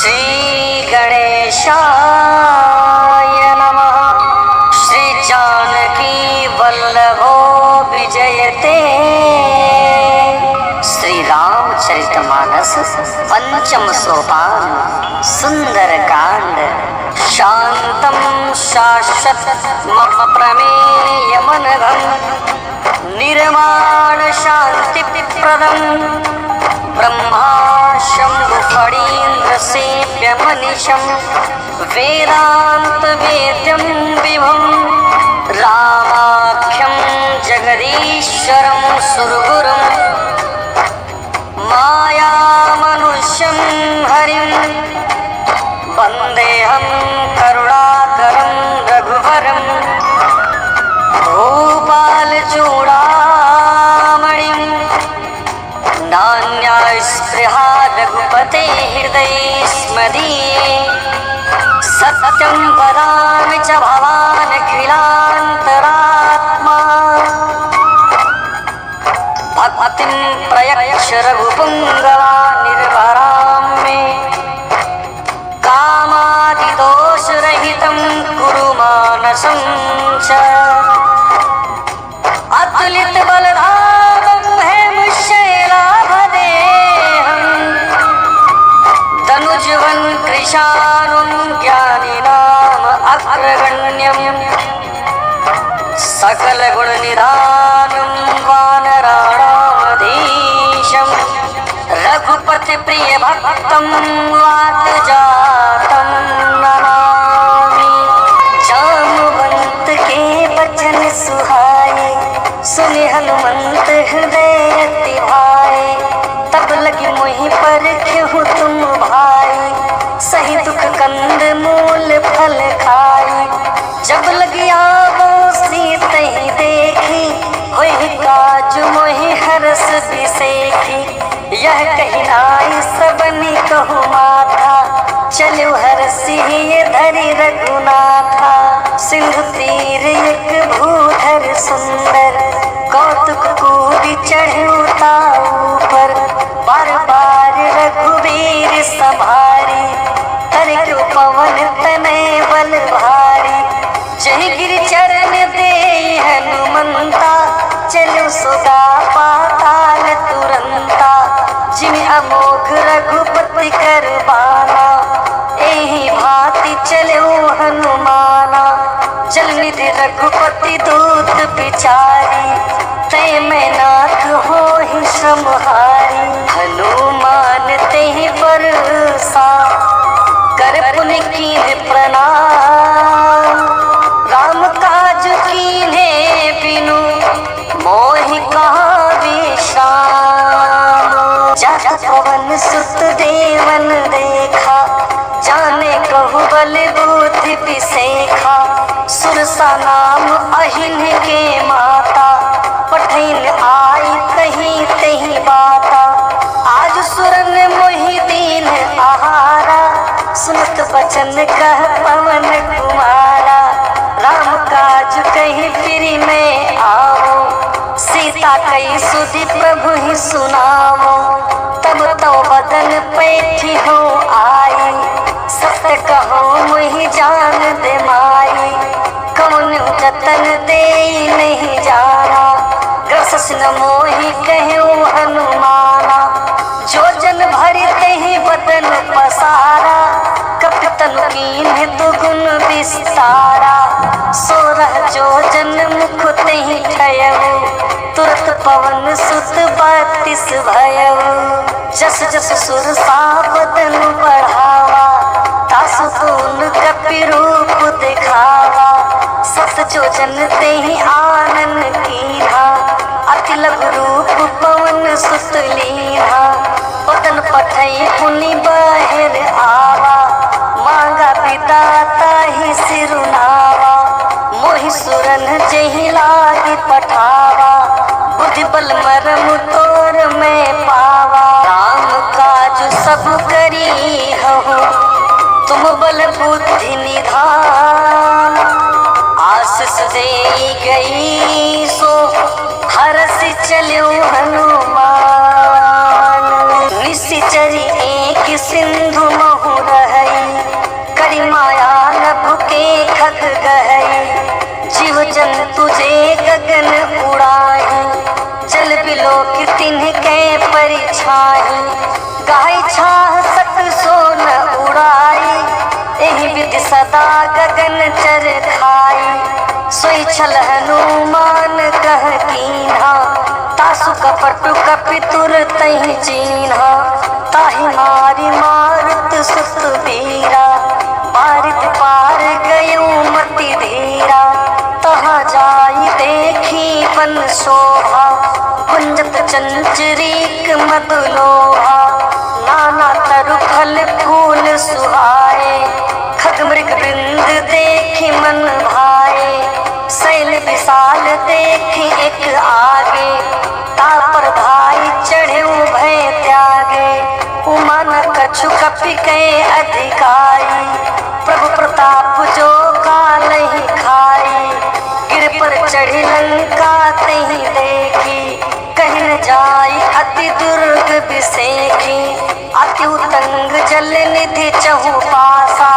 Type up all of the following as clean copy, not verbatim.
श्री गणेशाय नमः। श्री जानकी वल्लभो विजयते। श्री रामचरितमानस पंचम सोपान सुंदर कांड। शांतम शाश्वतम प्रमेयमनघम् निर्माण शांति प्रदम् ब्रह्मा शंभु फणीन्द्र सेव्य मनीषं वेदांत वेद्यं विभुं रामाख्यं जगदीश्वरं सुरगुरुं माया मनुष्यं हरिं वन्देऽहं करुणाकरं रघुवरं भूपालचूडामणिं नान्यास्पृहा रघुपते हृदये स्मदीये। सत्यं वदामि च भवान् अखिलान्तरात्मा भक्तिं प्रयच्छ रघुपुङ्गवा निर्भरां मे कामादिदोषरहितं कुरु मानसं च अतुलितबलधामं हेमशैलाभदेहं तनुजवन् कृशानुं ज्ञानिनाम अग्रगण्यं सकलगुणनिधानं वानराणामधीशं रघुपतिप्रियभक्तं वातजातं नमामि। जामवंत के बचन सुहाए सुने हनुमंत हृदय अति भाए। तब लगी मोहि पर क्यों तुम भाई सही दुख कंद मूल फल खाई। जब लगी आवो सीतहि देखी होई काज मोहि हरस बिसेखी। यह कही नाई सबनी कहु माथा चलो हरसि ये धरि रघुनाथा। सिंधु तीर एक भूधर सुंदर कौतुक कूदि चढ़ता ऊपर। बार बार रघुवीर संभारी हर को पवन तनय बल भारी। जहि गिरि चरण दे हनुमंता चलो सुगा पाताल तुरंता। जिमि अमोघ रघुपति करबाना एहि भांति चलो हनुमाना। जल निधि रघुपति दूत बिचारी तय में नाथ होहि श्रमहारी। हनुमान तेहि बरसा कर पुनि कीन्ह प्रणाम। राम काज कीन्हे बिनु मोहि कहाँ विश्राम। जस पवन सुत देवन देखा जाने कहु बल बुद्धि बिसेखा। सुरसा नाम अहिन के माता पठिन आई कहीं तही बाता। आज सुरन मोहि दीन आहारा सुनत बचन कह पवन कुमारा। राम काज कहीं फिर में आओ सीता कई सुधि प्रभु ही सुनाओ। तब तो बदन पैठी हो आई सत्य कहो मुहि जान दे माई। कौन जतन दे नहीं जाना ग्रस न मोहि कहु हनुमाना। जो जन भरि तेहि बदन पसारा कपितन कीन्ह दुगुन विस्तारा। सोरह जो जन मुख तेहि ठयउ तुरत पवन सुत 32 भयउ। जस जस सुरसा बदन बढ़ावा तासु पून कपि रूप दिखावा। सत जो जन तेहि आनन कीन्हा अति लघु रूप पवन सुत लीन्हा। बदन पठई पुनि बाहिर आवा मांगा पिता ताहि सिरुनावा। मोहि सुरन जेहि लागी पठावा बुद्धि बल मरम तोर में पावा। राम काज सब करी हहु तुम बल बुद्धि निधान। आशीष दे गई सो हरसि चलो हनुमान। निशिचरी एक सिंधु महुर तुझे गगन उड़ाही, जल बिलो की तिनके परिछाही, गाय छाह सक सो न उड़ाई, एहि विधि सदा गगन चर खाई, सोई छल हनुमान कह कीन्हा, तासु कपटु कपितुर तहि चीन्हा, ताहि मारि मारुत सुत वीरा, बारित पार गयो मति धीरा, तहाँ जाई देखी वन शोभा, कुंजत चंचरीक मधुलोहा, नाना तरु फल फूल सुहाए, खग मृग बिंद देखी मन भाए, शैल विशाल देखी एक आगे, तापर धाई चढ़े भय त्यागे, उमा न कछु कपि के अधिकारी, प्रभु प्रताप जो कालहि खाई, गिर पर चढ़ी लंका तहि देखी, कहीं न जाई अति दुर्ग बिसेखी, अति उतंग जल निधि चहु पासा,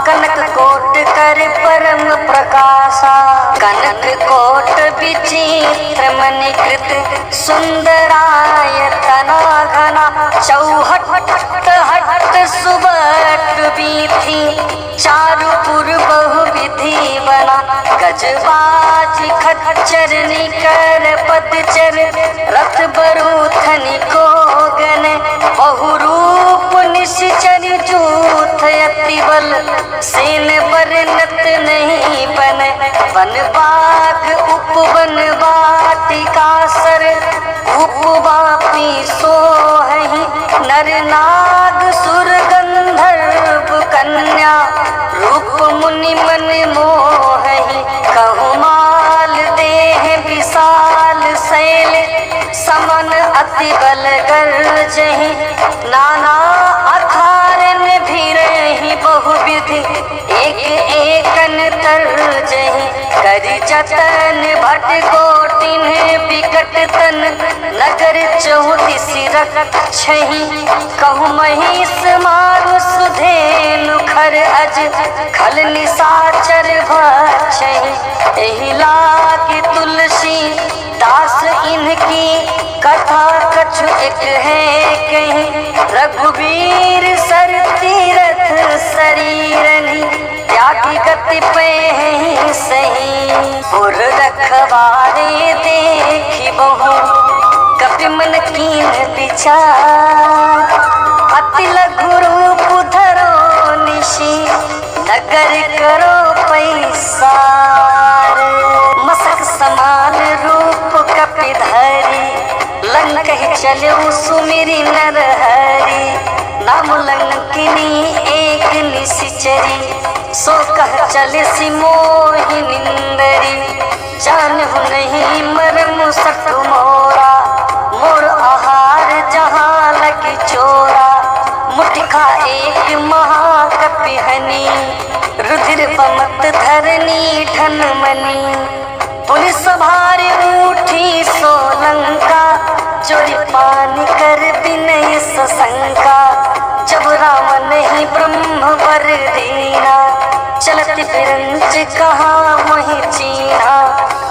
कनक कोट कर परम प्रकाशा, कनक कोट विचित्र मणिकृत सुंदरायतना घना, चौहट हट सुबट बीथी, चारुपुर बहुविधि बना, गजबाजी खच्चर निकर पदचर, रथ बरूथनि को गन, बहुरूप निश्चर जूथ अति बल, सेन बरनत नहीं बन, वन बाग उपवन वाटिका सर, उपवापी सोहहि, नर नाग सुर गंधर्व कन्या, रूप मुनि मन मोहहि, कहु माल देह विशाल शैल, समन अति बल गर्जहि, नाना अखारन भिरहि बहुविधि, एक एकन तरजहि, करि जतन भट कोटिन बिकट तन, नगर चहुदिसि रक्षहि, कहु महिष मारु सुधेनु खर अज, खल निशाचर भक्षहि, एहि लागी तुलसी दास इनकी, कथा कछु एक है कहीं, रघुवीर सर तीरथ शरीरनि, त्यागी गति पे सही, पुर रखवारे देखी बहु, कपि मन कीन विचार, अति लघु रूप धरो निशि, नगर करो पैसार, मसक समान रूप कपि धरी, लंकहि चलऊ सुमिरि नरहरि, नाम लंकिनी एक निशिचरी, सो कह चले सि मोहि निंदरी, जानहु नहीं मरम सठु मोरा, मोर आहार जहाँ लगी चोरा, मुठिखा एक महाकपि हनि, रुधिर बमत धरनी ठन मनी, पुलिस भारी उठी सोलंका, चोरी पानी कर विनय सशंका, जब राम नहीं ब्रह्म वर दीना, चलत बिरंच कहा वही चीना,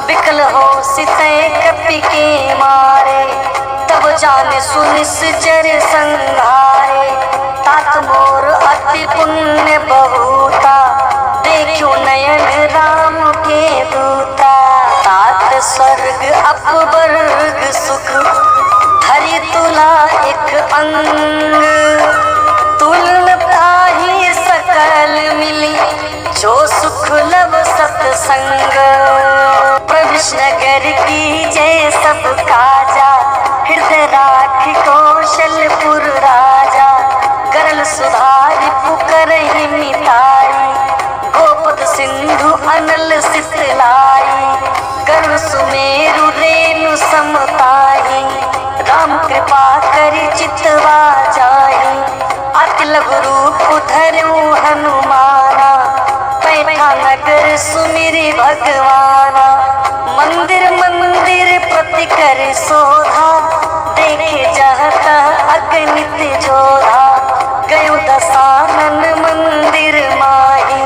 बिकल हो सितै कपि के मारे, तब जाने सुनिश्चर संहारे, तात मोर अति पुण्य बहुता, देखो नयन राम के दूता, तात स्वर्ग अपवर्ग सुख, धरि तुला एक अंग, तुलता ही सकल मिली, जो सुख लब सत्संग, प्रविश नगर की जय सब काजा, हृदय राख कौशलपुर राजा, गरल सुधारि पुकरहि मिताई, गोपद सिंधु अनल सितलाई, गर्व सुमेरु रेणु समताही, राम कृपा करि चितवा जाहि, अति लघु रूप धरऊ हनुमाना, पैठा नगर सुमिरि भगवाना, मंदिर मंदिर प्रति कर शोधा, देखे जहत अगणित जोधा, गयो दशानन मंदिर माही,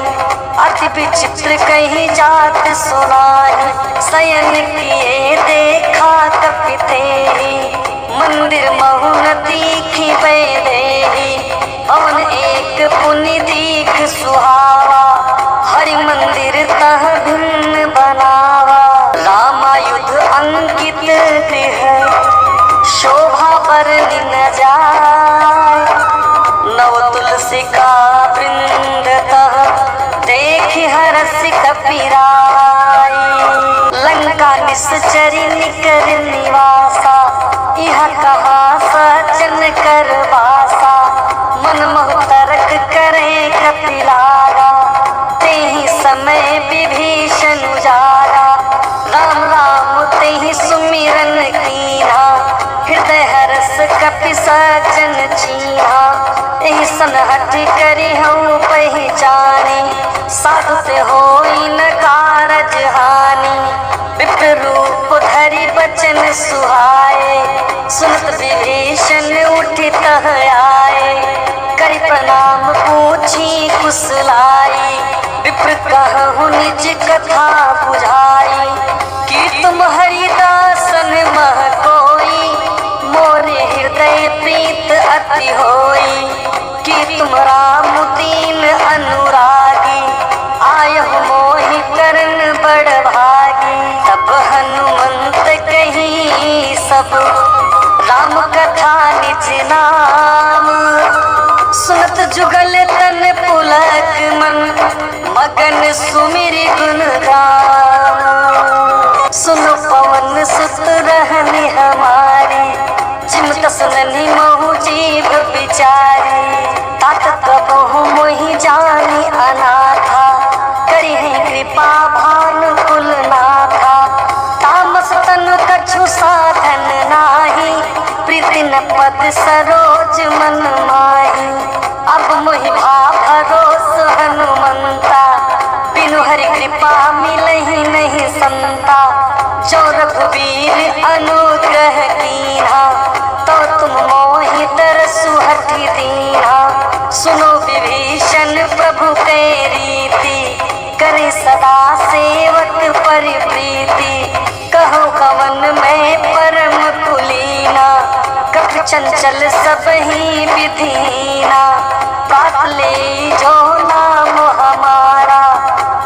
अति विचित्र कहीं जात सुनाही, शयन किए देखा कपिते मंदिर महु न दीखी बैदेही पवन एक पुनि दीख सुहावा हरि मंदिर तह भिन्न बनावा रामायुध अंकित गृह शोभा बरनि न जाय नव तुलसी का वृंद तह देखि हरसि कपिराय लंका निश्चरी निकर निवासा यह कहा सचन कर बासा मन महु तर्क करे कपिलारा तेहि समय विभीषण उजारा राम राम तेहि सुमिरन कीना हृदय हरस कपि सचन छीना एहि सन हठ करि हऊँ पहचानी साधु से होई न कारज हानि विप्र रूप धरि बचन सुहाए सुनत विभीषण उठि तह आए करि प्रणाम पूछी कुशलाई विप्र कहु निज कथा बुझाई कि तुम हरिदासन मह कोई मोरे हृदय प्रीत अति होई कि तुम राम दीन अनुरागी आयहु मोहि करन बड़ भागी तब हनुमंत कही सब राम कथा निज नाम सुनत जुगल तन पुलक मन मगन सुमिरि गुण गाम सुनो पवन सुत रहनि हमारी चिमट सुननि महु जीव बिचारी तात कबहु मोहि जानी अनाथा करी है कृपा भानुकुल नाथा तामस तनु कछु साधन नाही प्रीति न पद सरोज मन माही अब मोहि भाव भरोस हनुमंता बिनु हरि कृपा मिलहि नहीं संता जो रघुवीर अनुग्रह कीन्हा तो तुम मोहि तरसु हठि दीन्हा सुनो विभीषण प्रभु के रीति करे सदा सेवक परिप्रीति कहो कवन में परम कुलीना कपि चंचल सब ही विधीना प्रात ले जो नाम हमारा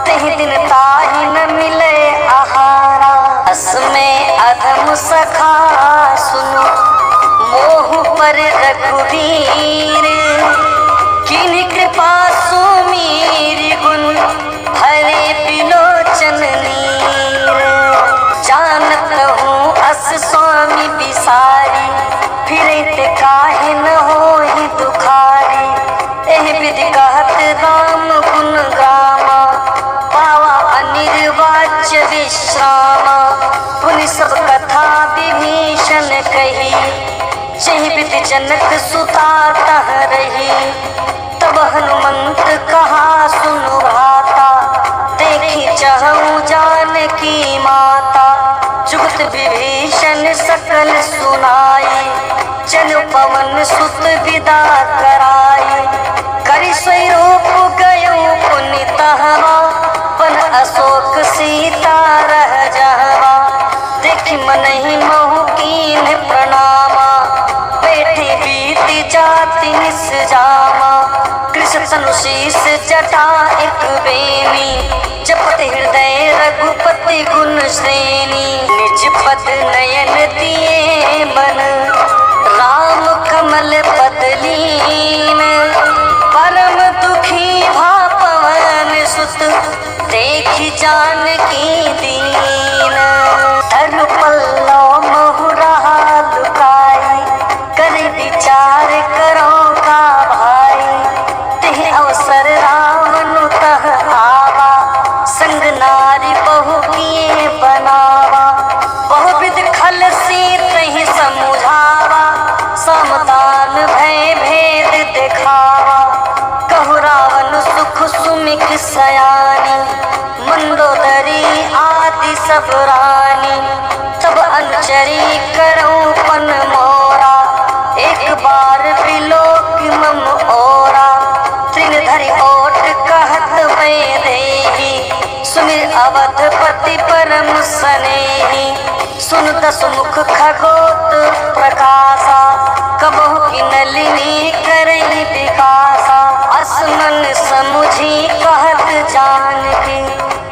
तेहि दिन ताहि न मिले आहारा असमें अधम सखा सुनो मोह पर रघुवीर किन्हि कृपा सुमीर गुण हरे बिलोचन नीर जानत हूँ अस स्वामी बिसारी फिरते काहे न होहि दुखारी एहि विधि कहत राम गुण गामा पावा अनिर्वाच्य विश्रामा पुनि सब कथा विभीषण कही जहि विधि जनक सुता तह रही तब हनुमंत कहा सुनु भाता देखी चहु जानकी माता जुगत विभीषण सकल सुनाई चलो पवन सुत विदा कराई करि सोई रूप गयो पुनि तहवा वन अशोक सीता रह जहवा देखि मनहि महु कीन्ह प्रणामा बैठे बीति जाति निस जामा कृष्ण तनु शीस जटा एक बेनी जपत हृदय रघुपति गुण श्रेणी निज पद नयन दिए मन राम कमल पद लीन परम दुखी भा पवन सुत देखि जानकी दीन धरु पल्लव महु रहा लुकाई कर विचार करो का भाई तेहि अवसर रावण तह आवा संग नारी बहु किए बनावा बहुविध खल सीतहि समुझावा समदान भय भेद दिखावा कहु रावण सुख सुमिख सयानी मंदोदरी आदि सब रानी तब अनुचरी करऊं पन मोरा एक बार बिलोक मम ओरा तृण धरि ओट कहत वे देही सुमिर अवधपति परम स्नेही, सुन दस मुख खगोत प्रकाशा, कबहु की नलिनी करई विकासा। असमन समुझी कहत जानकी,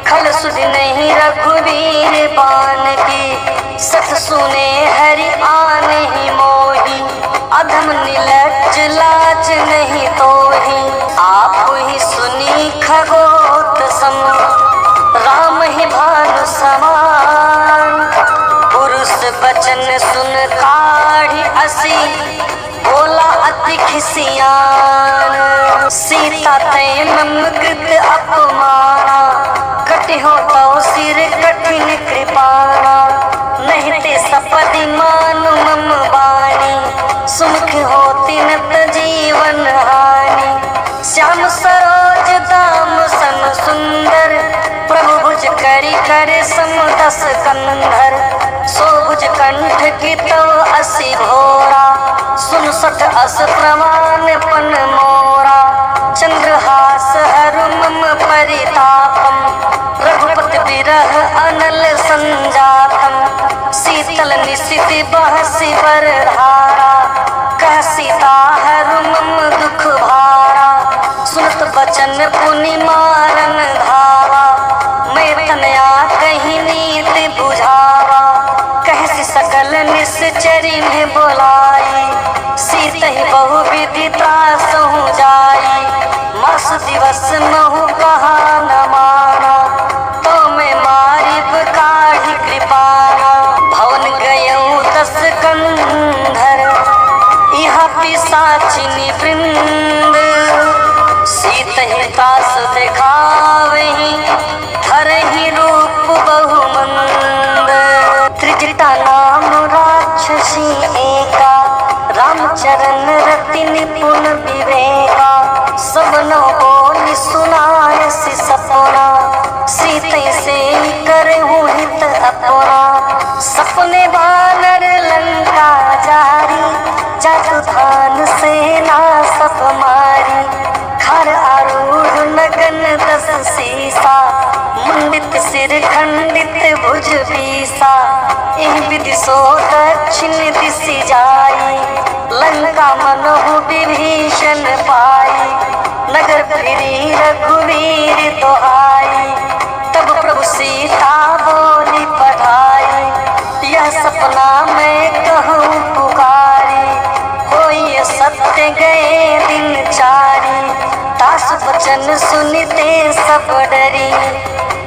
खल सुध नहीं रघुवीर बान की। सत सुने हरि आन ही मोही, अधम निलज्ज लाज नहीं तोही। आप ही सुनी खगोत सम, राम ही भानु समान। पुरुष बचन सुन काढ़ी असी, बोला अति खिसियान। सीता तय मम कृत अपमाना, कटि हो तो सिर कठिन कृपाना। नहीं ते सपदि मानु मम बानी, सुमुख होती न जीवन हानि। श्याम सरोज दाम सन सुंदर, प्रभु भुज करी कर सम दस कंधर। सो भुज कंठ की तो असी भोरा, सुन सठ अस प्रमाण पन मोरा। चंद्रहास हरु मम परितापम, रघुपति बिरह अनल संजातम। शीतल निशिति बहसी बर धारा, कह सीता हरु मम दुख भारा। सुनत बचन पुनि मारन धावा, मैं तनया कहीं नीति बुझावा। कहसी सकल निश्चरी में बोलाई, सीत ही बहु विधि त्रासहु जाई। मास दिवस महु कहा न माना, तो मैं मारिब काढ़ी कृपाना। भवन गयऊ दस कंधर, यहाँ पिशाचिनी वृंद। सीत ही त्रास दिखावही, धरहि रूप बहुमंद। त्रिजटा नाम राक्षसी एका, रामचरण रति निपुण विवेका। सबनो बोली सुनायसी सपना, सीते से करहु हित अपना। सपने बानर लंका जारी, जातु धान सेना सब मारी। खर आरूढ़ नगन दस सीसा, मुंडित सिर खंडित भुज बीसा। एहि विधि सो दक्षिण दिशि जाई, लंका मनहु विभीषण पाई। नगर फिरी रघुवीर दोहाई, तब प्रभु सीता बोली पढ़ाई। यह सपना मैं कहूँ पुकारी, होई सत्य गए दिन चारी। दास वचन सुनते सब डरी,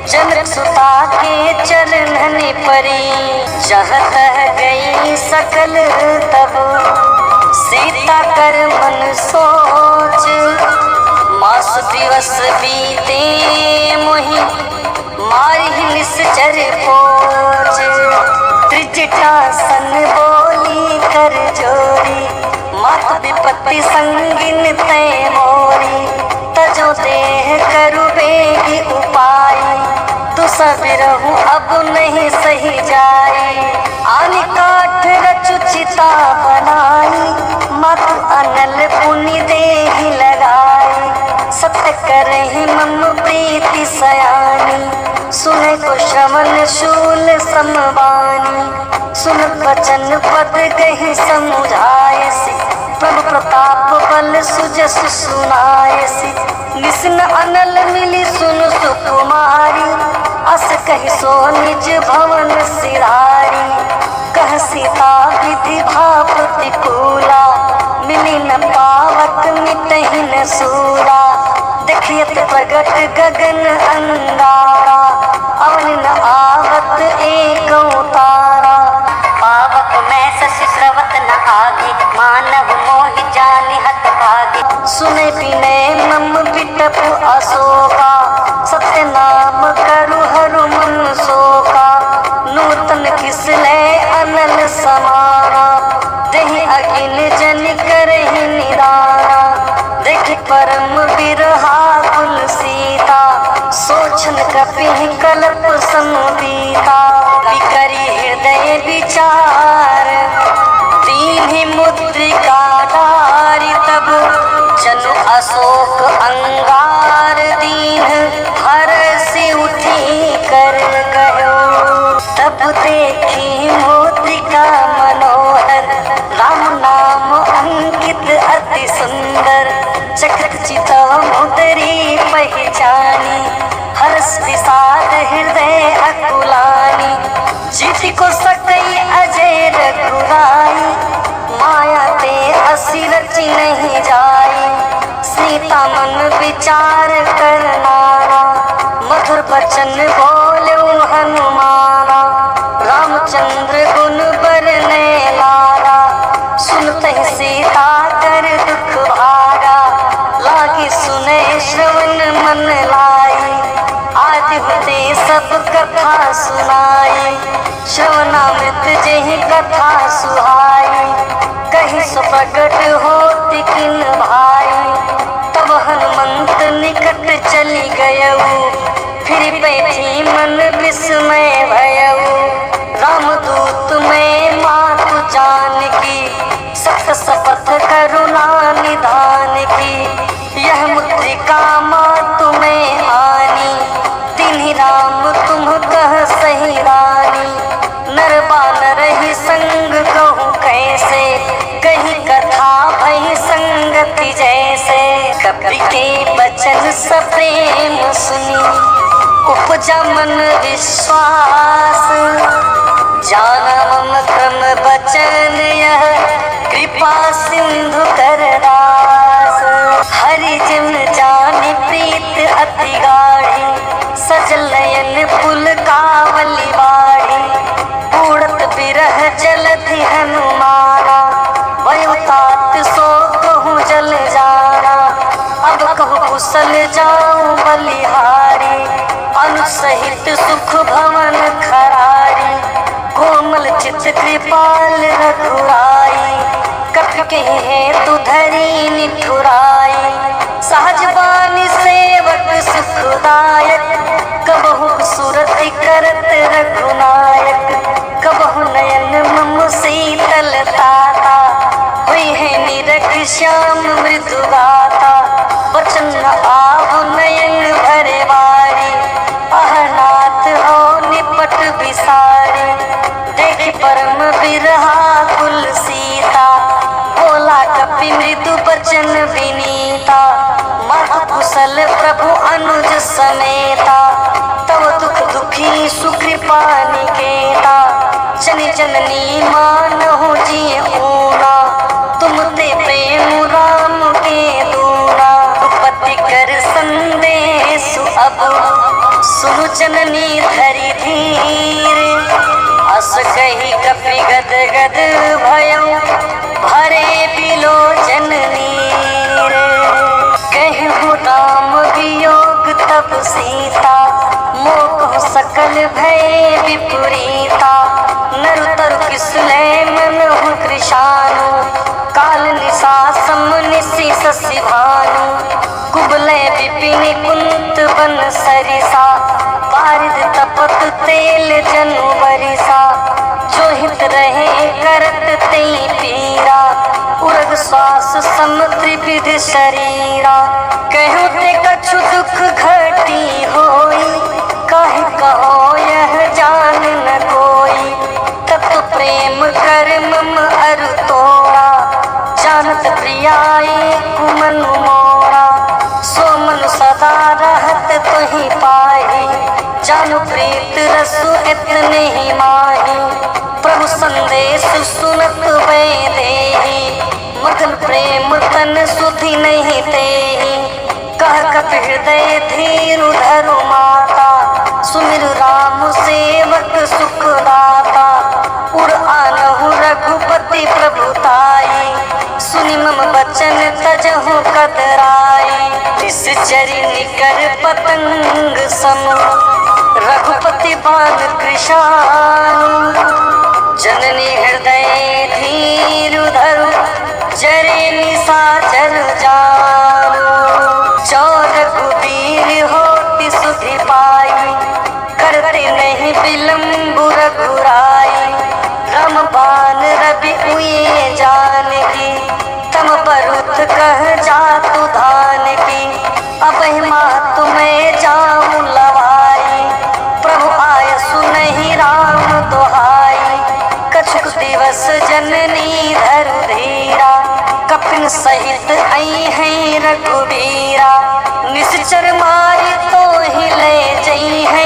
जनक सुता के चरण परी। जहाँ तह गई सकल तब, सीता कर मन सोच। मास दिवस बीते मोहि, मारहि निश्चर पोच। त्रिजटा सन बोली कर जोरी, मात विपत्ति संगिन तय मोरी। तजो देह करु बेगी उपाय, तु सबरहु अब नहीं सही जाई। आनि काठ रचु चिता बनाई, मातु अनल पुनि देहि लगाई। सत्य करहि मम प्रीति सयानी, सुने को श्रवण शूल समवानी। सुन वचन पद गहि समुझायसी, प्रभु प्रताप बल सुजस सुनायसी। निस्न अनल मिली सुन सुकुमारी, अस कहि सो निज भवन सिरारी। कह सीता विधि भाव प्रतिकूला, मिली न पावक मिटहि न सूरा। देखियत प्रगट गगन अंगारा, अवन न आवत एक तारा। पावक मैं शशि स्रवत न आगे, मानव मोहि जानि हत भागे। सुने बिने मम बिटप अशोका, सत्य नाम करु हरु मन शोका। नूतन किसले अनल समाना, देहि अगिन जन करहि निदाना। देख परम बिरहा कुल सीता, सोचन कपिहि कल्प संबीता। विकरी हृदय विचार, दीन्हि मुद्रिका डारि। तब जनु अशोक अंगार, दीन हरषि उठी तव मुदरी पहचानी, हर्ष विषाद हृदय अकुलानी, जीत को सकई अजय रघुराई, माया ते असी रची नहीं जाई, सीता मन विचार करनारा, मधुर बचन बोले हनुमाना, रामचंद्र गुण बरने लारा, सुनते सीता कर दुख भागा, लागी सुने श्रवण मन लाई, आदि होते सब कथा सुनाई, श्रवणामृत जेहि कथा सुहाई, कहीं सो प्रकट होती किन भाई, तब हनुमंत निकट चली गयऊ, फिर बैठी मन विस्मय भयऊ, रामदूत में मातु जानकी, सत सपथ करुणा निधान की, यह मुद्रिका मातु में आनी, तिन्हि राम तुम कह सही रानी, नर बानर ही संग कहूँ कैसे, कही कथा भई संगति जैसे, कपि के बचन सप्रेम सुनी, उपजा मन विश्वास, जाना मम क्रम बचन यह, कृपा सिंधु कर दास, हरि जिन जानि प्रीत अति गाढ़ी, सजल नयन पुलकावली बाढ़ी, बूढ़त बिरह जलधि हनुमाना, वयो तात सो कहूँ जल जाना, अब कहूँ कुशल जाऊँ बलिहारी, अनुसहित सुख भवन खरारी, कोमल चित कृपाल रघुराई, कपि कहे तु धरी निठुराई, सहज बानी सेवक सुखदायक, कबहु सुरति करत रघुनायक, कबहु नयन मम शीतल ताता, हुई है निरख श्याम मृदु गाता, वचन आभु नयन भरे वारी, अहनाथ हो निपट बिसारी, देख परम बिरहा कुल सीता, बोला कपि मृदु बचन विनीता, मह कुशल प्रभु अनुज समेता, तव दुख दुखी सुकृपा निकेता, जनि जननी मानहु जिय ऊना, तुम ते प्रेम राम के दूना, पति कर संदेश अब, सुनु जननी धरि धीर, अस कही कपि गद गद भयउ, भरे बिलोचन नीर, कहु राम वियोग तब सीता, मोह सकल भय विपरीता, नरु तरु किसलय मनहु कृशानु, काल निशा सम निशि शशि भानु, कुबलय विपिन कुंत बन सरिसा, बारिद तपत तेल जनु बरिसा, जो हित रहे करत तेई पीरा, उरग श्वास सम त्रिविध शरीरा, कहूँ ते कछु दुख घटी होई, काहे कहो यह जान न कोई, तत्व प्रेम कर मम अरु तोड़ा, जानत प्रियाई कुमनु मोरा, सो मनु सदा रहत तुहि पाही, जानु प्रीत रसु इतने ही माही, प्रभु संदेश सुनत वे देही, मगन प्रेम तन सुधि नहीं तेही, कह कपि हृदय धीरु धरु माता, सुमिर राम सेवक सुख दाता, उर आनहु रघुपति प्रभुताई, सुनि मम बचन तजहु कतराई, तिस चरि निकर पतंग सम, रघुपति बाल कृशानु, जननी हृदय धीरु धरु, जरे निशाचर जानु, चौर कुबीर होति सुधि पाई, करते नहीं विलम्ब रघुराई, राम बान रवि उये जानकी, तम बरुत कह जातु धान की, अब मातु में जाऊं लवाई, प्रभु आय सुनहि राम दोहाई, कछुक दिवस जननी धरु धीरा, कपिन सहित आई है रघुबीरा, निचर मारी तो ही ले जई है,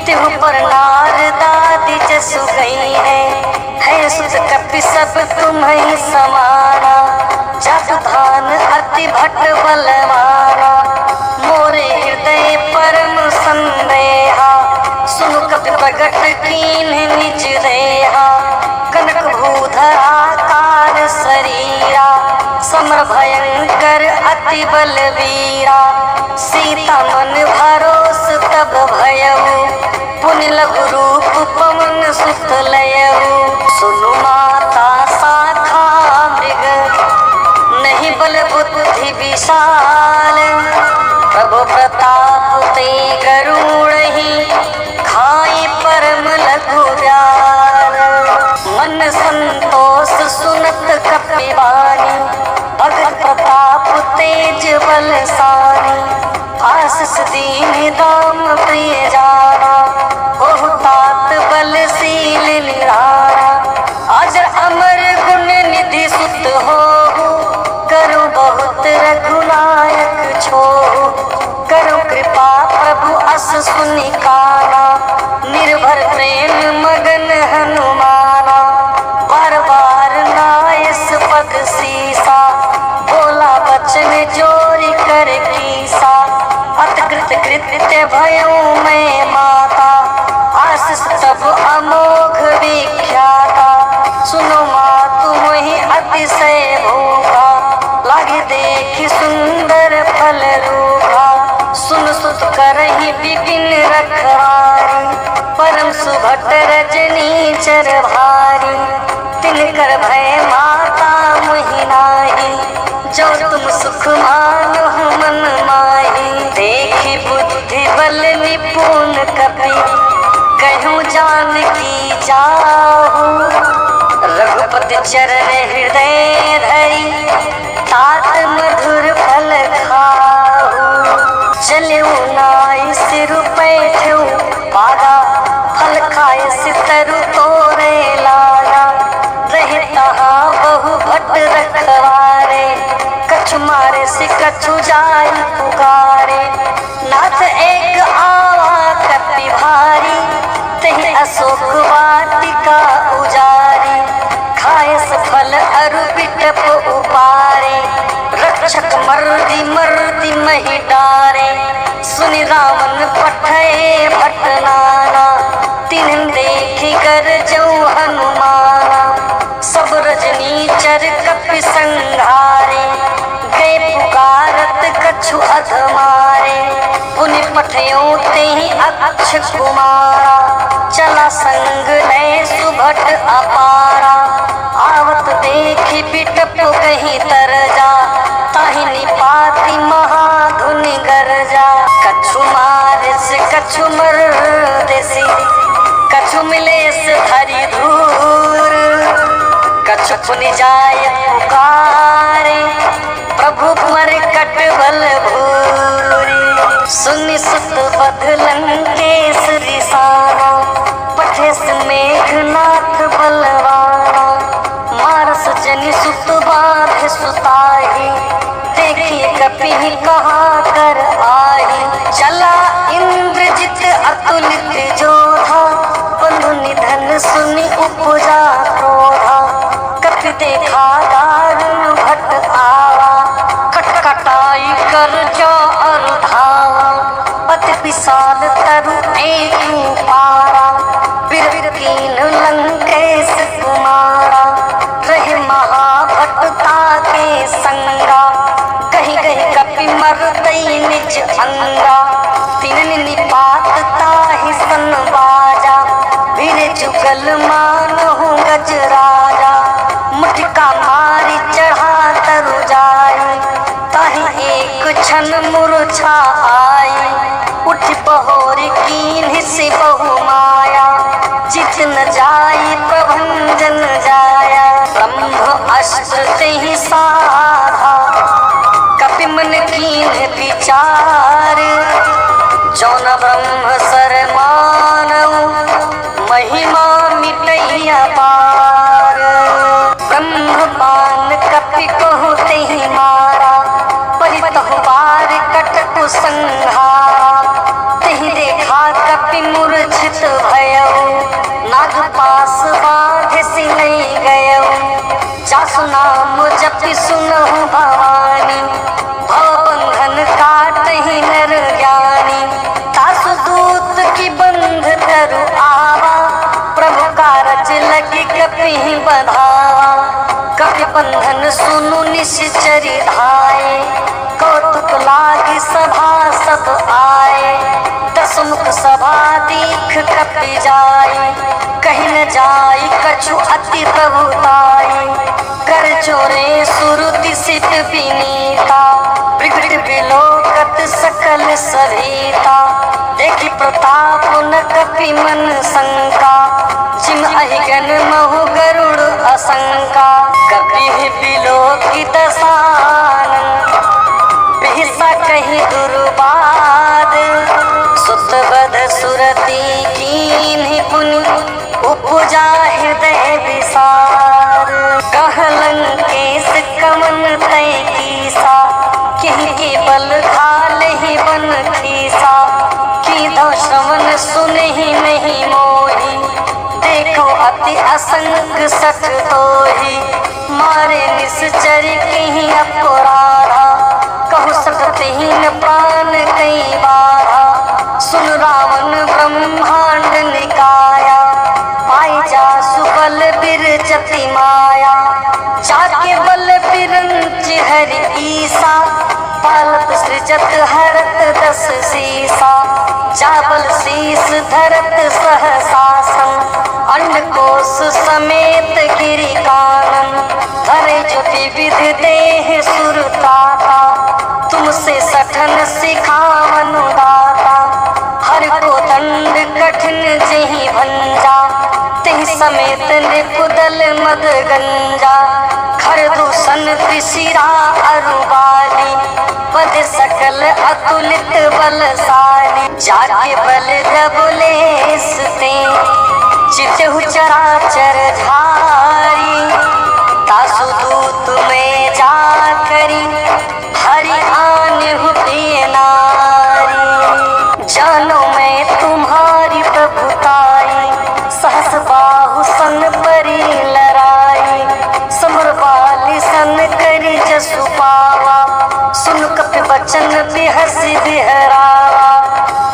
तिहु पर नारदादी जसु गई है सुत कपि सब तुम्हें समाना, जातु धान अति भट बलवाना, मोरे हृदय परम संदेहा, सुनु कपि प्रगट कीन निज देहा, कनक भूधरा काल शरीरा, समर भयंकर अति बलवीरा, सीता मन भरोस तब भयऊ, पुनि लघु रूप पवन सुत लयऊ, सुनु माता शाखा मृग नहीं बल बुद्धि विशाल, प्रभु प्रताप ते गरुड़हि खाई परम लघु व्याल, मन संतोष सुनत कपिवानी, भगत प्रताप तेज बलसानी, आशीष दीन दाम प्रिय जाना, बहुत बलशील निराला, अजर अमर गुण निधि सुत हो, करो बहुत रघुनायक छो, करो कृपा प्रभु अस सुनिकाना, निर्भर प्रेम मगन हनुमाना, बार बार नायस पद सीसा, बोला बचन जोरी कर कीसा, अतकृत कृत्य भयो मैं माता, आशीष तब अमोघ विख्याता, सुनो मातु मोहि अतिशय भूखा, लागे देखि सुंदर फल रूखा, सुन सुत करहि बिपिन रखवारी, परम सुभट रजनी चर भारी, तिनकर भय माता मोहि नाहि, जो तुम सुख मानहु मन माहि, देखि बुद्धि बल निपुण कपि, कहूँ जानकी जाहु, रघुपति चरण हृदय धरि, तात मधुर फल खाहु, चलऊ नाई सिर पैठऊ पागा, फल खाए सितरु तोरे लागा, रहे तहाँ बहु भट रखवारे, कछु मारे से कछु जाय पुकारे, नाथ एक आवा कपि भारी, तहि अशोक वाटिका उजारी, खाए सफल अरु बिटप उपारे, रक्षक मर्दी मर्दी मही डारे, सुनि रावण पठय भट नाना, तिन्ह देखि गरजऊ हनुमाना, सब रजनी चर कपि संघारे, गए पुकारत कछु अधमारे, पुनि पठयों तेहि अक्ष कुमारा, चला संग लय सुभट अपारा, आवत देखि बिटप कहीं तरजा, ताहि निपाति महाधुनि गरजा, कछु मारिस कछु मरदेसी, कछु मिलेस धरि धूर, कछु पुनि जाय पुकारे, प्रभु मरकट बल भूरी, सुनि सुत बध लंकेश रिसाना, पठेस मेघनाथ बलवाना, मारस जनि सुत बाध सुताही, देखिए कपि कहाँ कर आही, चला इंद्रजित अतुलित जोधा, बंधु निधन सुनि उपजा क्रोधा, कपि देखा दारुण भट आवा, खटखटाई कर जो और धावा, अति विशाल तरु एक पारा, बिर कीन लंकेश कुमारा, रहे महाभटता के संगा, कहीं कहीं कपि मरदई निज अंगा, तिनन निपात ताहि सन बाजा, बिर जुगल मानहु गज राजा, मुठिका मारी चढ़ा तरु जाई, ताहि एक क्षण मूर्छा आई, उठ बहोरी कीन्ह से बहु माया, जित न जाई प्रभंजन जाया, ब्रह्म अस्त्र तेहि साधा, कपि मन कीन्ह विचार, जौन ब्रह्म सर मानऊ, महिमा मिटैया पार, ब्रह्म बान कपि कहु तेहि मारा, परितहु बार कटकु संग जपि सुनहु भवानी, भव बंधन काटहि नर ज्ञानी। तासु दूत की बंध तरु आवा, प्रभु कारज लगी कपिहि बंधावा। कपि बंधन सुनु निश्चरी धाये, कौतुक लागी सभा सब आए। दसमुख सभा दीख कपि जाई, कहीं न जाई कछु अति प्रभुताई। कर चोरे सुरति सित विनीता, विकट विलोकत सकल सभीता। देखि प्रताप न कपि मन शंका, जिम अहिगन महु गरुड़ असंका। कपि विलोकि दसानन, बिहसा कहीं दुर्बाद। सुत बध सुरति कीन्हि पुनि, उपजा हृदय विसार। कह लंकेश कमन तय कीसा, किहि के बल घालहि बन खीसा। कीधौ श्रवण सुनहि नहीं मोहि, देखो अति असंग सठ तोहि। मारे निश्चर किहि अपराधा, कहु सकतिहीन प्राण कई बारा। सुन रावण ब्रह्मांड निकाया, पाई जासु बल बिरचति माया। जाके बल बिरंच हरि ईसा, पालत सृजत हरत दस सीसा। जाबल शीस धरत सहसासन, अंडकोश समेत गिरि कानन। धरे जो विविध देह सुरताता, तुमसे सठन सिखावनु दाता। हर को दंड कठिन जेहि भंजा, तेहि समेत निपुदल मद गंजा। खर दूषण पिशिरा अरुबाली, पद सकल अतुलित बलशाली। जाके बल रबुलेस ते, चितहु चराचर झारी। तासु दूत में जा करी, हरि आन्हु प्रिय नारी। जानो मैं तुम्हारी प्रभुताई, सहस बाहु सन परी लराई। समर बाली सन करी जसु पावा, सुन कपि बचन बिहसि बिहरावा।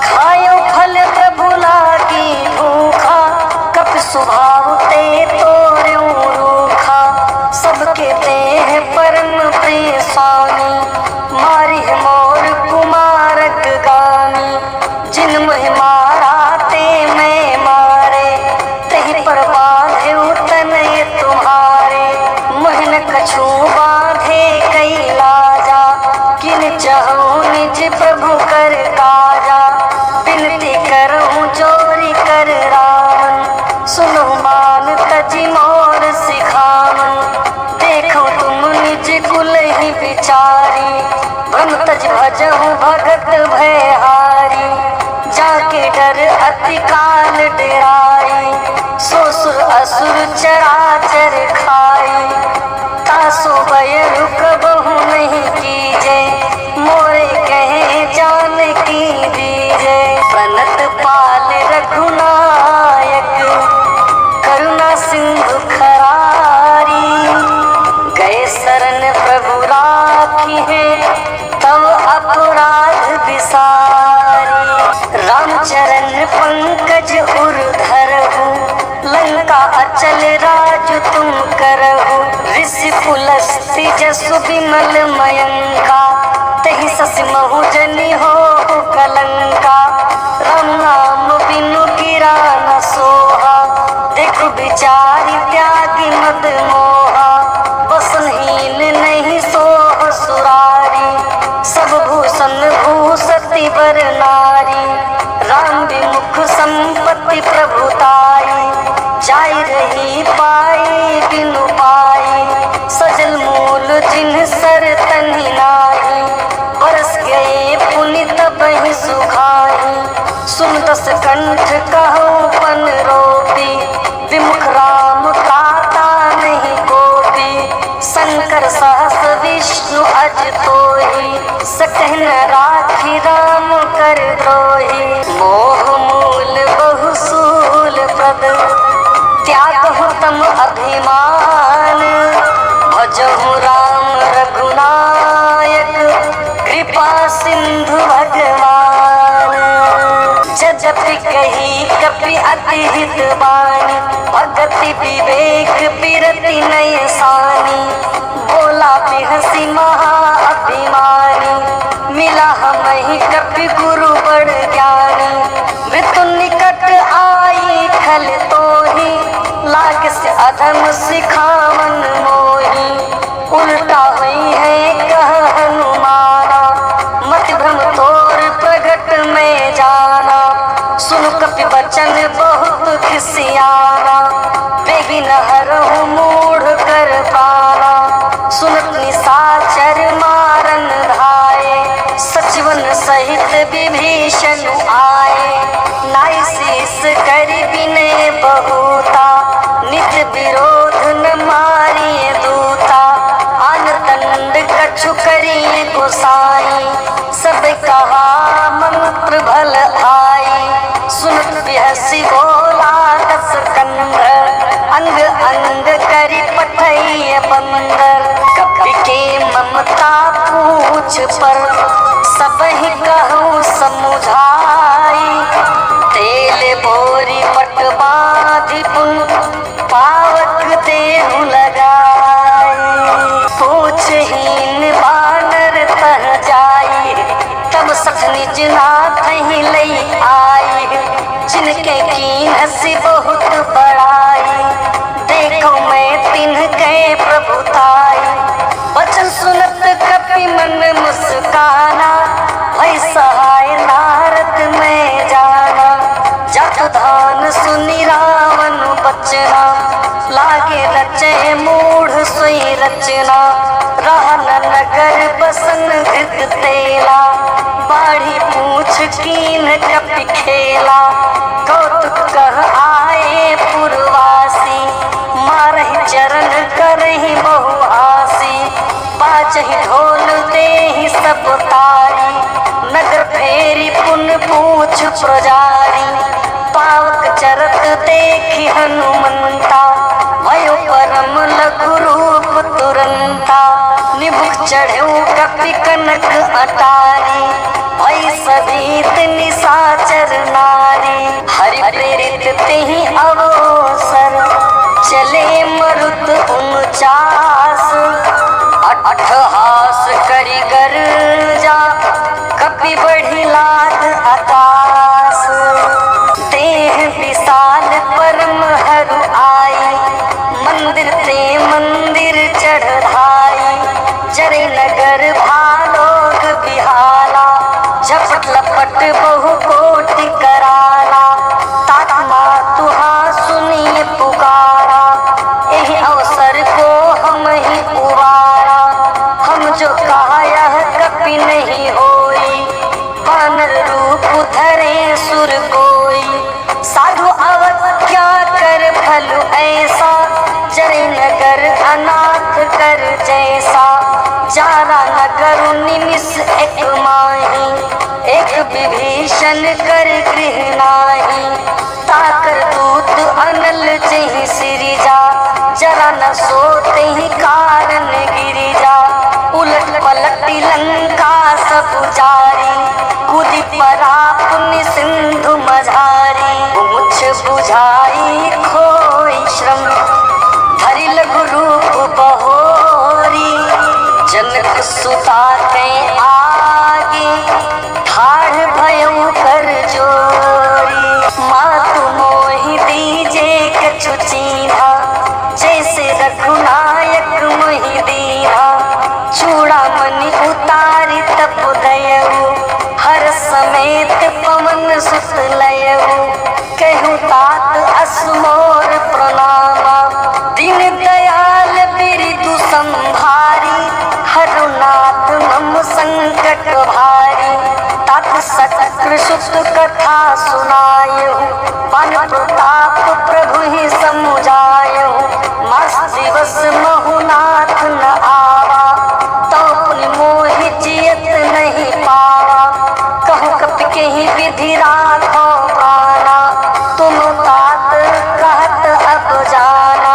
खायो फल प्रभु लागी भूखा, कपि स्वभाव ते तोर्यो रूखा। सबके देह परम प्रिय स्वामी, मारी मोर कुमारक गामी। जिन मोहि मारा ते मैं मारे, तेहि पर बांधे तनय तुम्हारे। मोहि न कछु बांधे कई लाजा, किन चहु निज प्रभु कर काजा। बिनती करहु जोरी कर रावण, सुनो मान तजि मोर सिखावन। देखो तुम निज कुल ही विचारी, भ्रम तज भजहु भगत भयहारी। जाके डर अति काल डेराई, सो सुर असुर चराचर खाई। तासो भय रुक बहु नहीं कीजे, मोरे कहे जान की दीजे। प्रणत पाल रघुनायक, करुणा सिंधु खरारी। गए शरण प्रभु राखी है, तब अपराध विसारी। रामचरण पंकज उर धरहु, लंका अचल राजु तुम करहु। ऋषि पुलस्ति जसु विमल मयंका, तेहि ससि महु जनि हो कलंका। राम नाम बिनु गिरा न सोहा, देखु विचारि त्यागी मद मोहा। बसनहीन नहीं सोह सुरारी, सब भूषण भूषति बर नारी। राम विमुख संपत्ति प्रभुताई, जाई रही पाई बिनु पाई। सजल मूल जिन सर तनि नाही, बरस गए पुनि तबहि सुखाई। सुन दस कंठ कहूँ पन रोपी, विमुख राम त्राता नहीं कोपी। शंकर सहस विष्णु अज तोहि, सकह न राखी राम कर कही कपि अति हित बानी, भगति विवेक बिरति नय सानी, बोला बिहसी महा अभिमानी, मिला हमहि कपि गुरु बड़ ज्ञानी, मृत्यु निकट आई खल तोहि, लाग से अधम सिखावन मोहि, उल्टा हुई है कह हनुमाना, मति भ्रम तोर प्रगट में जाना, सुन कपि बचन बहुत खिसियाना, बेगी न हरहु मूढ़ कर पाना, सुनत निशाचर मारन धाये, सचिवन सहित विभीषण आए, नाई शीस करि विनय बहुता, निज विरोध न मारिए दूता, आन दंड कछु करिए गोसाई, सब कहा मंत्र भल आई, सुनत बिहसी बोला दस कंधर, अंग अंग करि पठइय बंदर, कपि के ममता पूछ पर, सबहि कहूँ समुझाई, तेल बोरी पट बाँधि पुन, पावक देहु लगाई, पूछहीन बानर तह जाई, तब सठ निज नाथ ही लई आई, जिनके कीन हसी बहुत बड़ाई, देखो मैं तिन्ह के प्रभुताई, वचन सुनत कपि मन मुस्काना, भई सहाय नारद में जाना, जत धान सुनि रावण बचना, लागे रचे मूढ़ सोई रचना, रहन नगर बसन घृत तेला, बाढ़ी पूछ कीन कपि खेला, कौतुक कह आए पुरवासी, मारहि चरण करहि बहुहासी, बाजहि ढोल देहि सब तारी, नगर फेरी पुन पूछ प्रजारी, पावक चरत देखि हनुमंता, भयो परम लघु रूप तुरंता, निभुख चढ़ऊ कपि कनक अटारी, भई सभीत निशाचर नारी, हरि प्रेरित तेहि अवसर, चले मरुत 49, अट्ठहास करि गर्जा, कपि बढ़ी लाद आकाश, देह विशाल परम हरु आई, मंदिर ते मंदिर चढ़ाई, जरे नगर भालोग बिहाला, झपट लपट बहु कोटि कराला, तात मातुहा सुनिए पुकारा, एहि अवसर को हम ही उबारा, हम जो कहा यह कपि नहीं होई, वानर रूप धरे सुर कोई, साधु अवज्ञा कर फल ऐसा, जरे नगर अनाथ कर जैसा, जारा नगर निमिष एक माही, एक विभीषण कर गृह नाही, ताकर दूत अनल जहि सिरिजा, जरा न सोते ही कारण गिरिजा, उलट पलटी लंका सब जारी, कूदी परा पुण्य सिंधु मझारी, मुझ बुझाई खोई श्रम, धरि लघु रूप बहोरी, जनक सुता के आगे, ठाढ़ भयउ कर जोरी, मातु मोहि दीजे कछु चीन्हा, जैसे रघुनायक मोहि दीन्हा, चूड़ामणि उतारी तब दयऊ, हर समेत पवन सुत लयऊ, कहूँ तात असमोर प्रणामा, दीन दयाल बिरदु संभारी, हरुनाथ मम संकट भारी, तात सचक्र सुत कथा सुनायहु, पन प्रताप प्रभु ही समुझायहु, मास दिवस महुनाथ न आवा, तो पुनि मोहि जियत नहीं पावा, कहूँ कपि केहि विधि राखो प्राणा, तुम तात कहत अब जाना,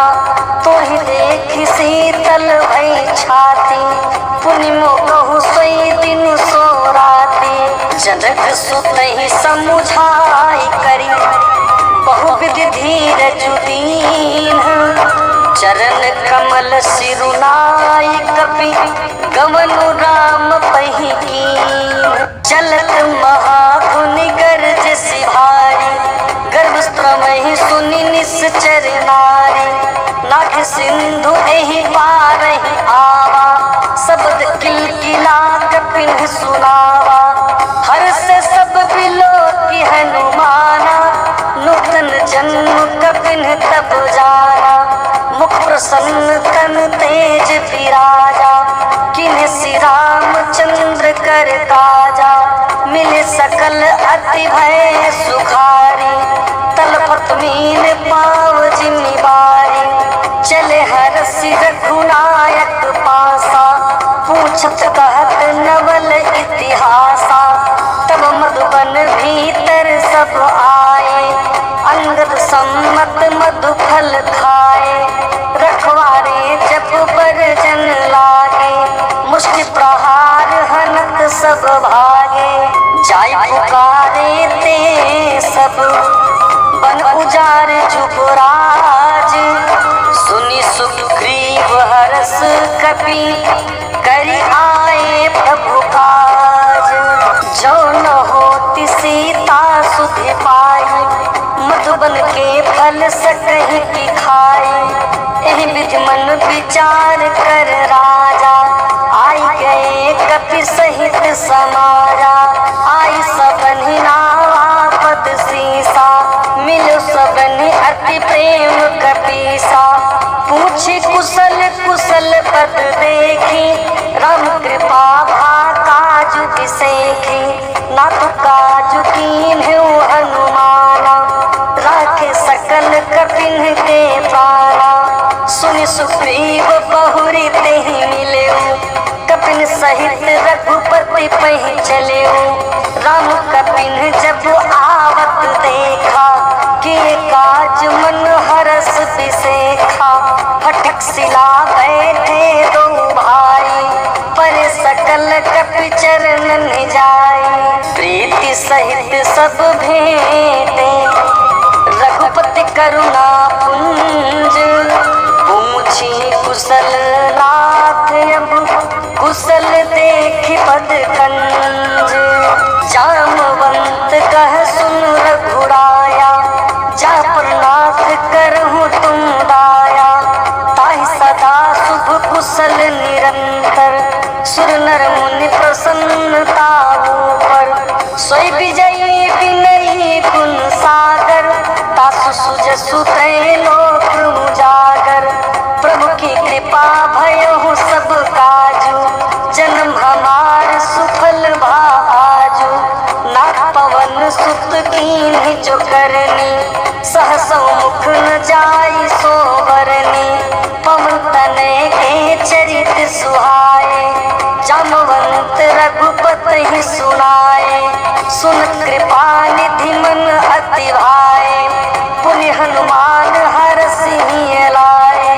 तोहि देखि शीतल भई छाती, पुनि मो कहु सोई दिन सो राती, जनक सुतहि समुझाई करी बहुविध धीरज दीन। चरण कमल सिरुनाई कपि गवनु राम पहि कीन। चलत महाधुनि गरज सिभारी गर्भस्त्रमहि सुनि निश्चर नारी। नाग सिंधु एहि पारहि आवा शब्द किलकिला कपिन सुनावा। हर से सब बिलो की हनुमाना नूतन जन्म कपिन तब जाना। मुख प्रसन्न तन तेज विराजा किन्ह श्री रामचंद्र कर काजा। मिले सकल अति भय सुखारी तलपत मीन पाव जिमि बारी। चले हरषि रघुनायक पासा पूछत कहत नवल इतिहासा। तब मधुबन भीतर सब आए अंगद सम्मत मधुफल खाए। रखवारे जप बरजन लागे मुष्टि प्रहार हनत सब भागे। जाय पुकारे ते सब बन उजार जुबराज। सुनि सुग्रीव हरस कपि करि आए प्रभु काज। जो न होति सीता सुधि पाई मधुबन के फल सकहि की खाई। एहि विधि मन विचार कर राजा आई गए कपि सहित समाजा। आई सबनि नावा पद सीसा मिलो सबनि अति प्रेम कपीसा। पूछी कुशल कुशल पद देखी राम कृपा भा काजु बिसेखी। नाथ काजु कीन्हु हनुमाना राखे सकल कपिन के प्राणा। सुनि सुग्रीव बहुरी तेहि मिलेउ कपिन सहित रघुपति पहि चलेउ। राम कपिन जब आवत देखा किए काज मन हरस बिसेखा। फटक शिला बैठे दो भाई पर सकल कपि चरण जाई। प्रीति सहित सब भेंटे रघुपति करुणा पुंज। पूछी कुशल नाथ अब कुशल देखि पद कंज। जामवंत कह सुन रघुराया जा पर नाथ करहु तुम दाया। ताहि सदा शुभ कुशल निरंतर सुर नर मुनि प्रसन्नता ऊपर। सोई विजयी विनयी गुण सागर तासु सुजसु त्रैलोक उजागर। प्रभु की कृपा भयहु सब काजू जन्म हमार सुफल भाजू। नाथ पवन सुत कीन्हि जो करनी सहसौ मुख न जाई सो बरनी। पवन तनय के चरित सुहाए जामवंत रघुपति सुनाए। सुन कृपा निधि मन अति भाए पुनि हनुमान हरषि लाए।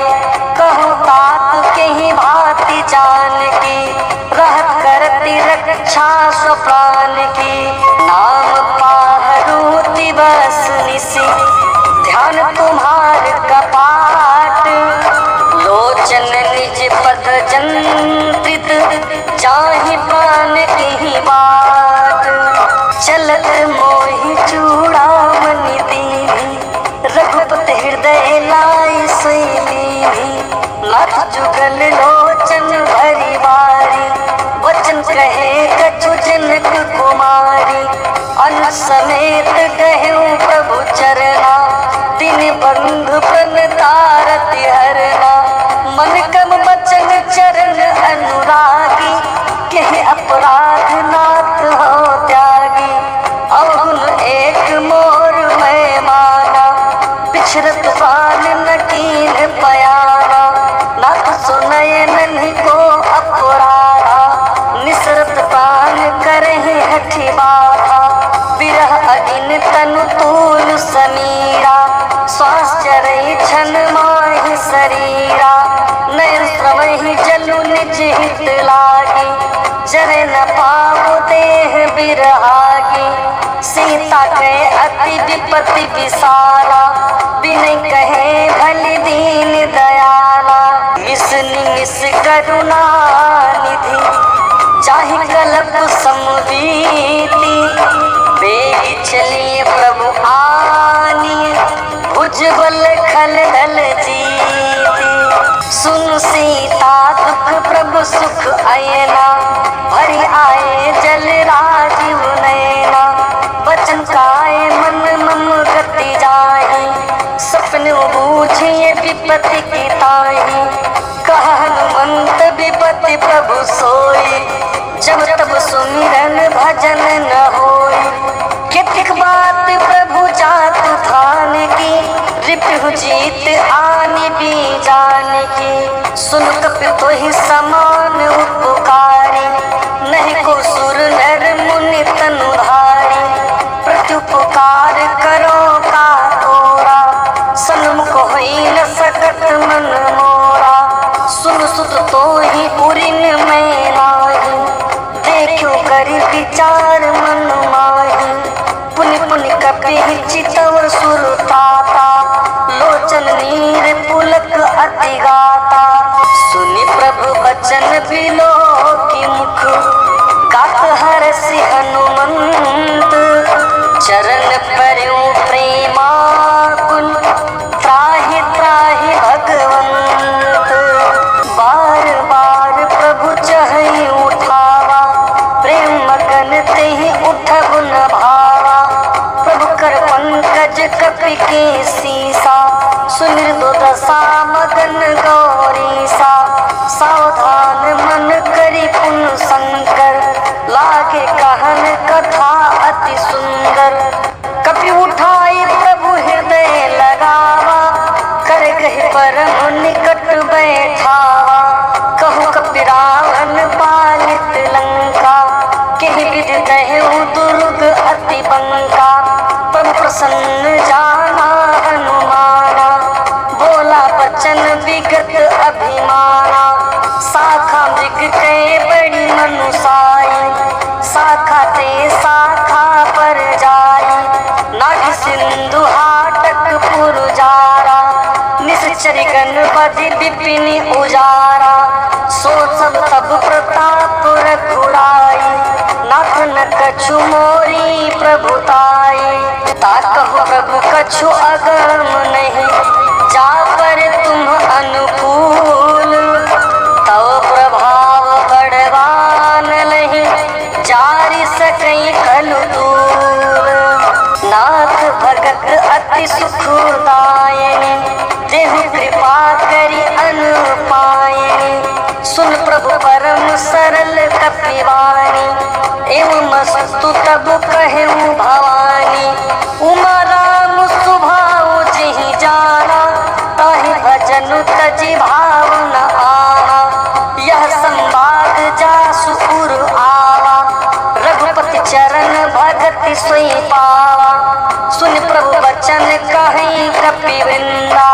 कहूँ तात के ही भांति जानकी रहत करती रक्षा स्व प्राण की। नाम पाहरु दिवस निशि ध्यान तुम्हार कपाट। लोचन निज पद जंत्रित चाहि पान की बात। चलत मोहि चूड़ामणि दीनी रघुपति हृदय लाई सोई। नाथ जुगल लोचन भरी बारी वचन कहे कछु जनक कुमारी। अन समेत कहूँ प्रभु चरना दिन बंधु प्रण तारति हरना। मन कम बचन चरण अनुरागी कहे अपराध नाथ हो त्यागी। अवगुण एक मोर मैं माना बिछरत बाल न कीन पयाना। नाथ सुनय नन्हि को अपराधा निसरत पान करहि हठि बाधा। विरह अगिन तनु तूल समीरा श्वास चरई छन माहि शरीरा। नयन स्रवहि जलु निज हित लागी जरे न पावु देह बिरहागी, सीता के अति विपत्ति विसारा, बिन कहे भली दीन दयाला। मिस निमिष करुणा निधि, चाहि कल्प समवीति, बेगी चलिए प्रभु आनी, भुजबल खल दल जीती। सुन सीता दुख प्रभु सुख अयना, भरी आए जल राजीव नयना। बचन काए मन मम गति जाहि, सपन बूझिए विपत्ति की ताहि। कहा हनुमंत विपत्ति प्रभु सोई, जब तब सुमिरन भजन न होई। कितक बात प्रभु जात थान की, रिपु जीत आनी भी जान की। सुन कपि तोहि समान उपकारी, नहीं को सुर नर मुनि तनुधारी। प्रत्युपकार करो का तोरा, सन्मुख होई न सकत मन मोरा। सुन सुत तोहि पुरिन मैं नाही, देखो करि विचार मन माही। पुनि पुनि कपि चितव सुरताता, लोचन नीर पुलक अति गाता। सुनि प्रभु बचन बिलो की मुख, गात हरसि हनुमंत। चरण पर्यु प्रेमाकुल, त्राहि त्राहि भगवंत। बार बार प्रभु चहई उठावा, प्रेम मगन तेहि उठब न भावा। प्रभु कर पंकज कपि के सीसा, सुमिर दुर्दशा मगन गौरीसा। सावधान मन करि पुन शंकर, लागे कहन कथा अति सुंदर। कपि उठाई प्रभु हृदय लगावा, कर गहि परम निकट बैठावा। कहु कपि रावण पालित लंका, केहि विधि दहु दुर्ग अति बंका। प्रभु प्रसन्न जाना हनुमाना, बोला बचन विगत अभिमाना। शाखा मृग के बड़ी मनुसाई, शाखा ते शाखा पर जाई। नाभि सिंधु हाटक पुरजारा, निश्चर गणपति विपिन उजारा। सो सब तब प्रताप रघुराई, नाथ न कछु मोरी प्रभुताई। ताकहु प्रभु कछु अगम नहीं, जा पर तुम अनुकूल। तव प्रभाव बड़वान नहीं, जारि सकई कलु दूर। नाथ भगत अति सुखदायिनी, देहु कृपा करि अनुपायिनी। सुन प्रभु परम सरल कपिवाणी, एवं मस्तु तब कहु भवानी। उमा राम सुभाउ जिहि जाना, ताहि भजन तजि भाव न आना। यह संवाद जासु उर आवा, रघुपति चरण भगति सोई पावा। सुन प्रभु बचन कहि कपिवृंदा,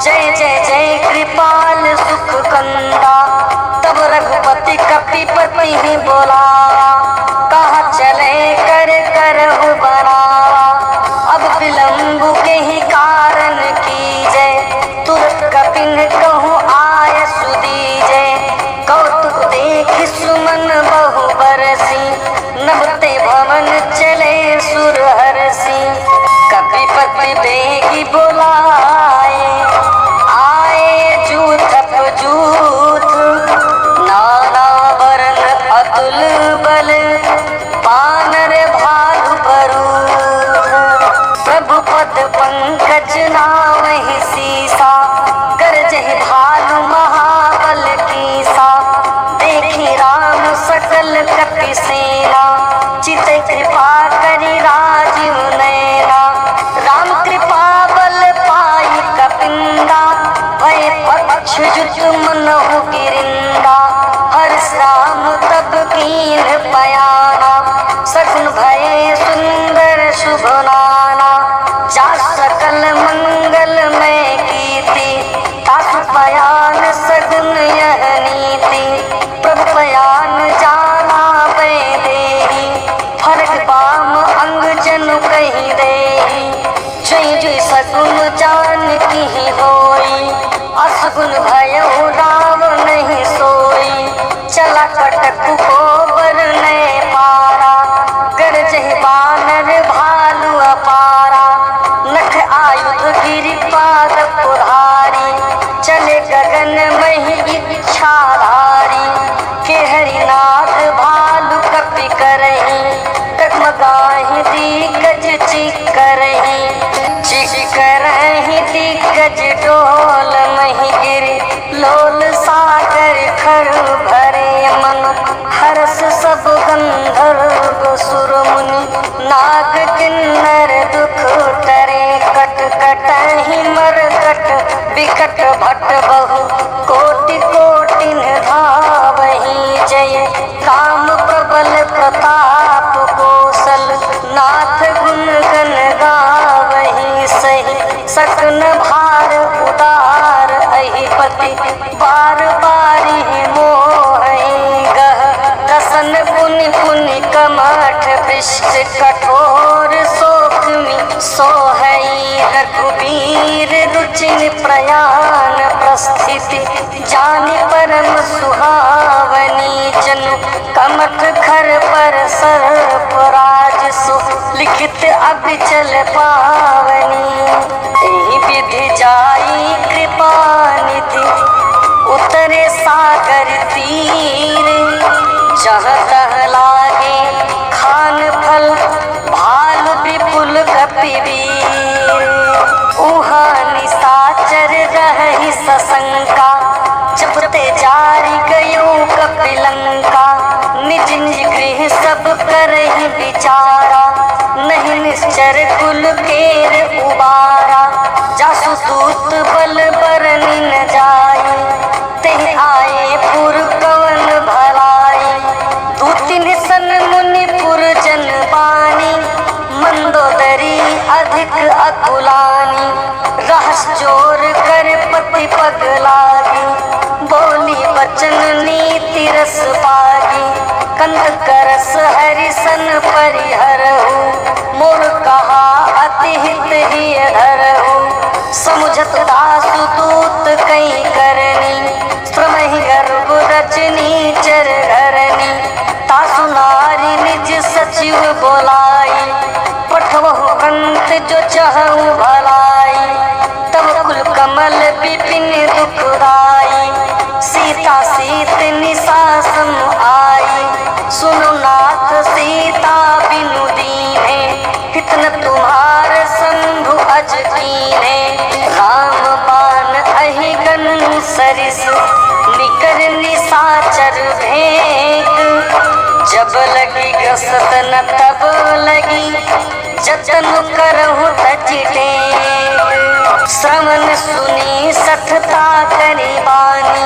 जय जय जय कृपाल सुख कंदा। तब रघुपति कपिपति ही बोलावा, कहा चले कर करहु बनावा। अब विलंब के ही कारण कीजय, तुरत कपिन कहूँ आय सुदीजय। कौतुक देख सुमन बहु बरसी, नभते भवन चले सुर हरसी। कपिपति बेगी बोलाए, आए जूथप जूथ। नाना वरण अतुल बल, बानर भालु बरूथ। प्रभु पद पंकज नावहि सीसा, गरजहि भालु महाबल कीसा। देखी राम सकल कपि सेना, चितै कृपा करि राजीव नयना। राम कृपा बल पाई सगुन जान की होई, असगुन भयउ राम नहीं सोई। चला कटक गोबर नए पारा, गरजहि बानर भालू अपारा। नख आयुध गिरिपाद पुधारी, चले गगन मही इच्छाधारी। के हरिनाथ भालू कपि करही, डगमगाहि दिग्गज चिक करही। चिक करही दिग्गज डोल मही गिरि, लोल सागर खर भरे मन। हरस सब गंधर्व सुर मुनि, नाग किन्नर दुख टरे। कट कटहि मरकट विकट भट बहु, कोटि कोटि धावहि जय। काम प्रबल प्रताप कौशल, नाथ गुण गण गावहि सही। सकन भार उदार अहिपति, बार बारी मोहि गह। कसन पुनि पुनि कमठ पृष्ठ, कठोर सोखमी सोहई। रघुबीर रुचिर प्रयाण प्रस्थिति, जानि परम सुहावनी। जनु कमठ खर पर सर्प राज सो, लिखित अभिचल पावनी। एहि विधि जाई कृपा निधि, उतरे सागर तीर। जहाँ तहाँ लागे खान फल, भालु विपुल कपिवीर। उहाँ निशाचर रहहि सशंका, जपते जारी गयो कपिलंका। निज निज गृह सब करहि विचारा, नहीं निश्चर कुल केर उबारा। जासु दूत बल बरनि न जाई, तेहि आए पुर कवन भलाई। दूतिन सन मुनि पुर जन बानी, मंदोदरी अधिक अकुलानी। रहस जोर कर पति पग लागी, बोली बचन नीति रस पागी। कंद करस हरिसन परिहरहु, मोर कहा अति हित ही धरहु। समुझत दासु दूत कई करनी, श्रमहि गर्भ रजनी चर घरनी। तासु नारी निज सचिव बोलाई, पठवहु अंत जो चहु भलाई। तब कुल कमल विपिन दुखदाई, सीता सीत निशा सम आई। सुनो नाथ सीता बिनु दीन्हे, हित न तुम्हार शंभु अज कीन्हे। राम बाण अहि गन सरिस, निकर निशाचर भेंट। जब लगी ग्रसत न तब लगी, जतन करहु तजि टेक। श्रवण सुनी सठता करि बानी,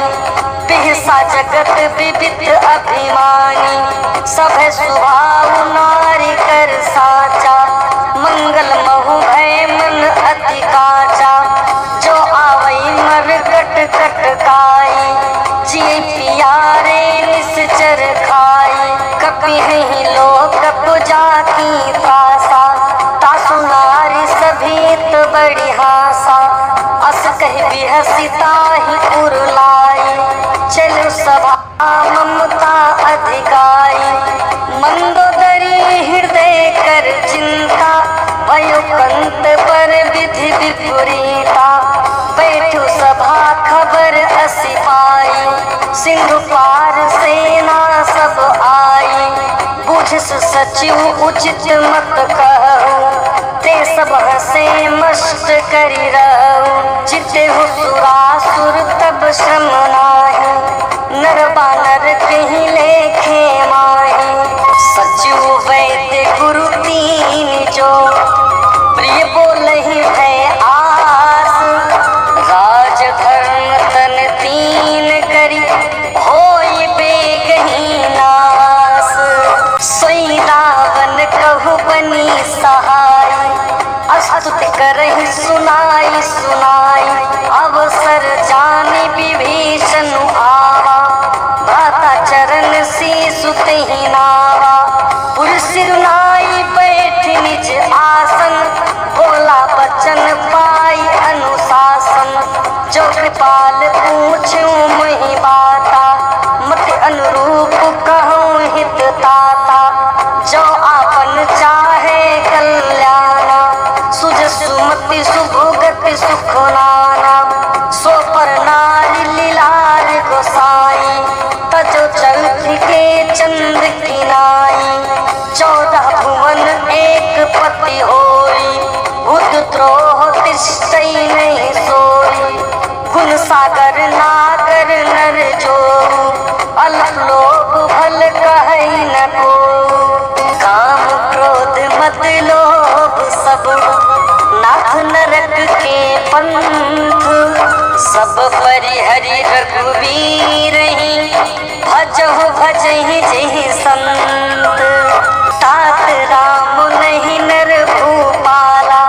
बिहसा जगत विविध अभिमानी। सभै स्वभाव नारी कर साचा, मंगल महु भय मन अति काचा। जो आवई मरकट कटकाई, जिय पियारे निश्चर खाई। कपिहि लोक पुजाती त्रासा, तासु नारी सभीत बड़ी हासा। अस कहि बिहसिता ही उरलाई, चलु सभा ममता अधिकाई। मंदोदरी हृदय कर चिंता, भयो कंत पर विधि विपरीता। बैठु सभा खबर असी पाई, सिंधु पार सेना सब आई। बुझस सचिव उचित मत कहु, ते सब हसे मस्त करि रहु। चितेहु सुरासुर तब श्रम नाही, नर बानर कहि लेखे माही। सचिव वैद्य गुरु तीन जो, प्रिय बोलहि भय आस। राज धर्म तन तीन करि, होय बेगहि नास। सोई रावण कहु बनी सहाय, अस्तुति करहि सुनाई सुनाई। अवसर जानि विभीषण आवा, भ्राता चरण शीसु तेहि नावा। पुर सिर नाई बैठ निज आसन, बोला बचन पा के चंद की नाई, 14 भुवन एक पति होई, बुद्ध द्रोह तिष्ठई नहीं सोई। गुण सागर नागर नर जो, अल्प लोभ भल कहई न को। काम क्रोध मत लोभ सब, नाथ नरक के पंथ। सब परिहरि रघुवीर ही, भजहु भजहि जेहि संत। तात राम नहीं नर भूपाला,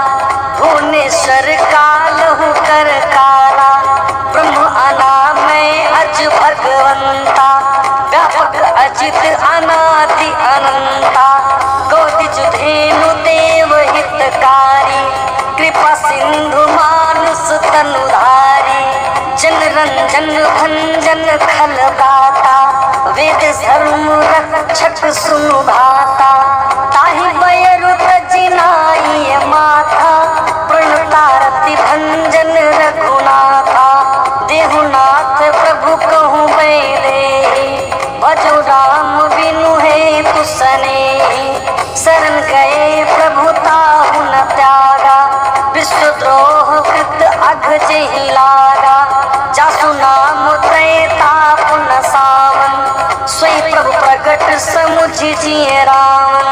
भुवनेश्वर कालहु कर काला। ब्रह्म अनामय अज भगवंता, व्यापक अजित अनादि अनंता। गौतज धेनु देव हितकारी, कृपा सिंधु मानुष तनुधारी। जन रंजन भंजन खल गाता, वेद धर्म रक्षक सुनु भाता। ताहि बयरु तजिनाई माथा, प्रणतारति भंजन रघुनाथा। देहुनाथ प्रभु कहूँ बैले, भजो राम बिनु हेतु सनेहि। शरण गए प्रभु ताहु न त्यागा, विश्वद्रोह कृत अघ जेहि लागा। जासु नाम तय ताप न सावन, स्वयं प्रभु प्रगट समुझ जिय रावण।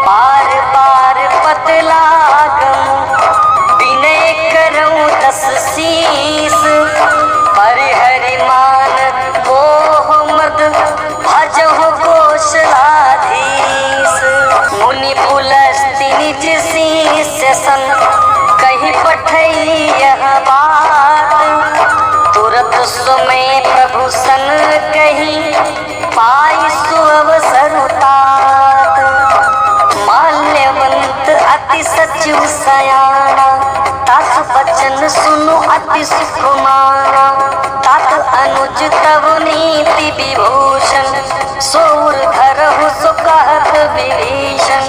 बार बार पत लागम, विनय करऊँ 10 शीस। परिहरि मान मोह मद, भजहु कौशलाधीश। मुनि पुलस्ति निज शीस सन, कही पठई यह बात। तुरत सुमय प्रभु सन कही, पाई सुअवसर तात। माल्यवंत अति सचिव सयाना, तात बचन सुनु अति सुकुमारा। तात अनुज तव नीति विभूषण, सोर धरहु सो कहत विभीषण।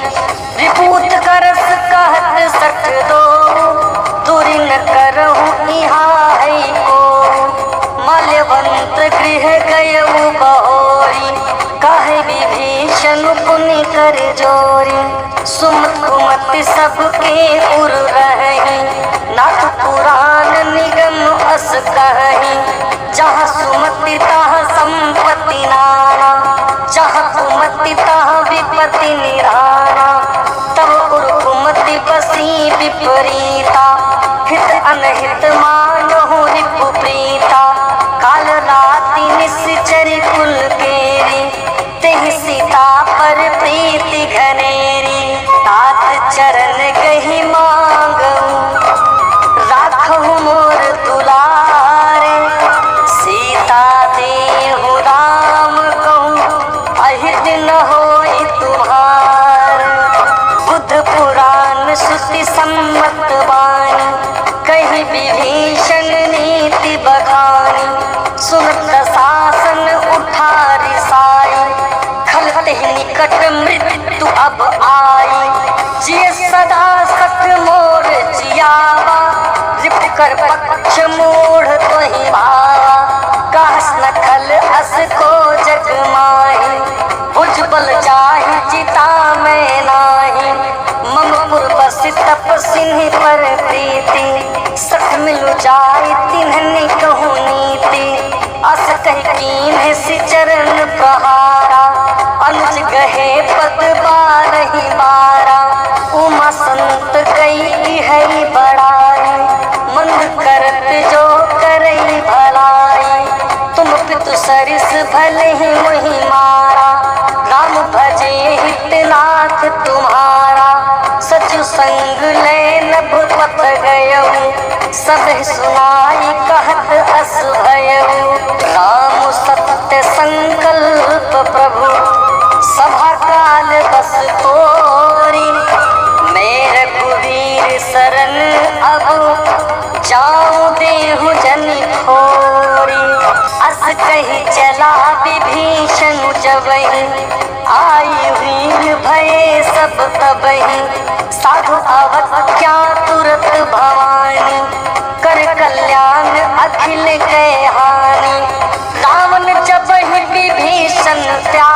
रिपुत करस कहत सठ दो, दूरी न करहु इहाँ है को। माल्यवंत गृह गयउ बहोरी, काहे विभीषण पुनि कर जोरी। सुमत कुमति सबके उर रही, नाथ पुराण निगम अस कहीं। जहाँ सुमति तहाँ संपत्ति नाना, जहाँ कुमति तहाँ विपत्ति निराना। तब उर कुमति बसी विपरीता, हित अनहित मानहु रिपु प्रीता। काल राति निश्चरी कुल केरी, तेहि सीता पर प्रीति घनेरी। तात चरण गही मांगऊ, राखहु मोर दुलारे। सीता देहु राम कहूँ, अहित न होई तुम्हार। बुद्ध पुराण श्रुति सम्मत वाणी, कही विभीषण नीति बखानी। सुनत शासन उठारी साई, खलते निकट मृत्यु अब आई। जिय सदा सख मोर जियावा, रिप कर पक्ष मूढ़ तोहि भावा। कहस न खल अस को जग माही, भुज बल जाहि चिता में नाही। मम पुर बसि तपसिन्हि पर प्रीति, सख मिलु जाय तिन्हनि कहूँ नीति। अस कहि कीन्ह सि चरण प्रहारा, अनुज गहे पद बारहि बारा। उमा संत कई है बड़ाई, मंद करत जो करई भलाई। तुम पितु सरिस भले ही मोहि मारा, राम भजे हितनाथ तुम्हारा। सचु संग ले नभ पथ गयऊ, सब सुनाई कहत अस भयऊ। राम सत्य संकल्प प्रभु, सभा काल बस तोरी। मेरे रघुवीर शरण अब, जाऊं देहु जनि खोरी। अस कही चला विभीषण जबहि, आई वीर भये सब तबहि। साधु अवध क्या तुरत भवानी, कर कल्याण अखिल के हानि। रावण जबहि विभीषण त्याग,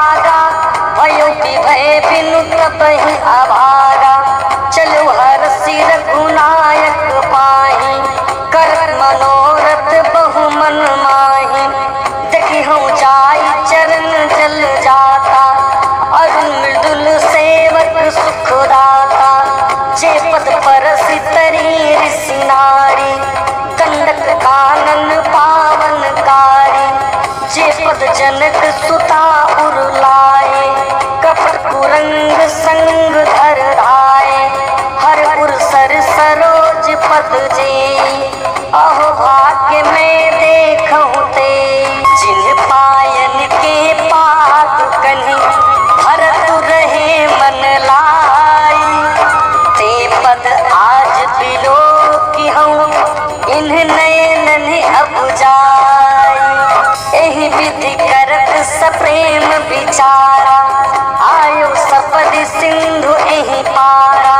ऋषि नारी, गंडक कानन पावनकारी, जे पद जनक सुता उरलाए, कपट कुरंग संग धर धाये, हर उर सर सरोज पद जेई, अहो भाग्य में देखहु ते, जिन्ह पायन के पात कन्हि भरत रहे मन लाई, ते पद आज बिलो की हूँ इन्ह नयन अब जाई, एहि विधि करत सप्रेम विचारा, आयो सपदि सिंधु एहि पारा,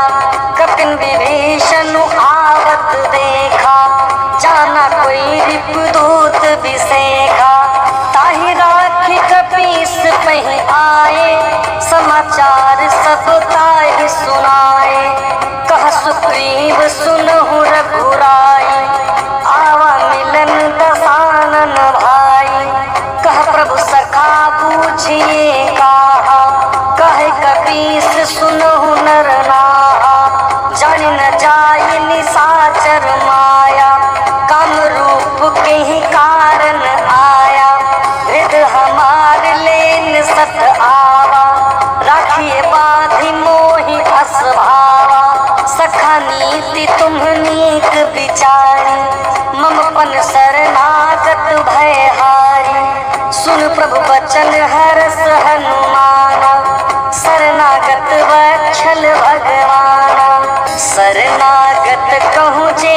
कपिन विभीषण आवत देखा, जाना कोई रिपुदूत विसेखा, ताहि राखी कपीस पहि आए, समाचार सब ताहि सुनाए, कह सुग्रीव सुनहु रघुराई, आवा मिलन दसानन भाई, कह प्रभु सखा पूछिए कहा, कहे कपीस सुनहु नर नाहा, जानि न जाय निशाचर माया, काम रूप के ही कारण आया, हृदय हमार लेन सत आवा, राखिए बाधि मोहि असभावा, सखा नीति तुम नीक विचारी, मम पन शरणागत भयहारी, सुन प्रभु बचन हरस हनुमाना, शरणागत वत्सल भगवाना, शरणागत कहूँ जे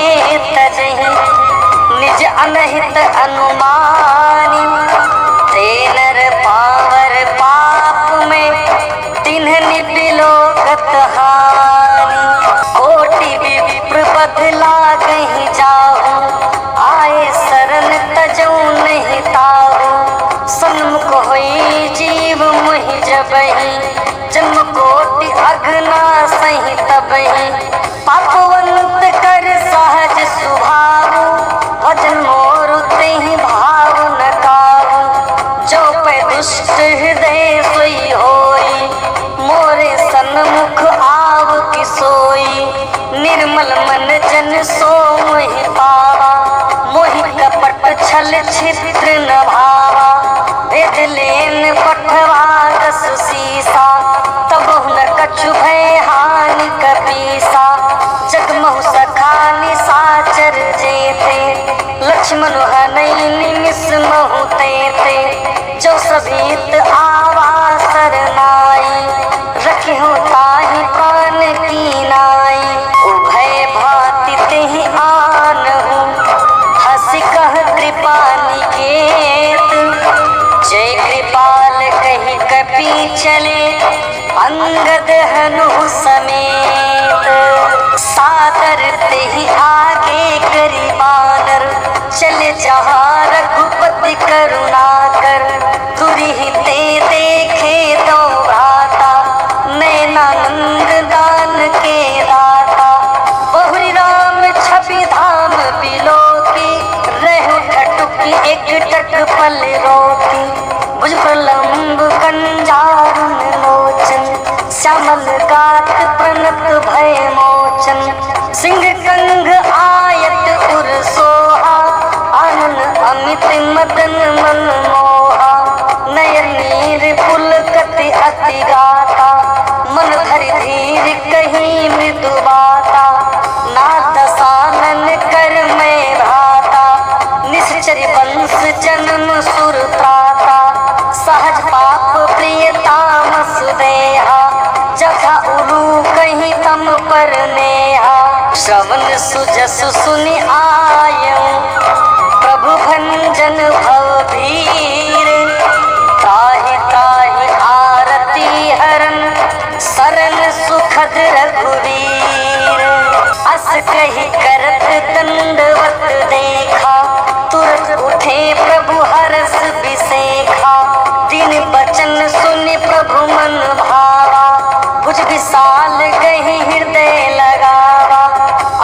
तजहि, निज अनहित अनुमानी, ते नर पावर पाप में तिन्ह निबिलोकत हानि, कोटि विप्र बदला कहीं जाऊं, आए शरण तजऊ नहीं ताऊ, सन्मुख होई जीव मुहि जबहि, जन्म कोटि अघना सही तबहि, पापवंत कर सहज सुभावु, भजन मोर तेहि भाव न काऊ, जो पे दुष्ट हृदय सोई होई, मोरे सन्मुख आव की सोई, निर्मल मन जन सो मोहि पावा, मोहि कपट छल छिद्र न भावा, भेद लेन पठवा दस सीसा, तब न कछु भय हानि कपीसा, जगमहु सखा निशाचर जेते, लक्ष्मण हनई निमिष महु तेते, जो सभीत आवा सरनाई, रखिहु ताहि प्राण की नाई, उभय भांति तेहि आनहु, हंसि कह कृपा निकेत, जय कृपाल कहि कपि चले, अंगद हनु समेत, सादर तेहि आगे करि बानर, चले जहाँ रघुपति करुणाकर, तुरहि ते देखे तो भ्राता, नैनानंद दान के दाता, बहुरी राम छवि धाम बिलोकी, रहु ठटुकी एक टक पल रोकी, भुज प्रलंब कंजारुन लोचन, श्यामल गात प्रणत भय मोचन, सिंह कंग आयत उर सोहा, आनन अमित मदन मन मोहा, नयन नीर पुलकति अति गाता, मन धरि धीर कहीं मृदु बाता, नाथ दसानन कर मैं भ्राता, निश्चर वंश जन्म सुर त्राता, सहज पाप प्रिय तामस देहा, जथा उलू कहीं तम पर नेहा, श्रवण सुजस सुनि आयं, प्रभु भंजन भव भीर, त्राहि त्राहि आरती हरन, शरण सुखद रघुवीर, अस कहि करत दंडवत देखा, तुरत उठे प्रभु हरस बिसेखा, तीन बचन सुनि प्रभु मन भावा, भुज विशाल गहि हृदय लगावा,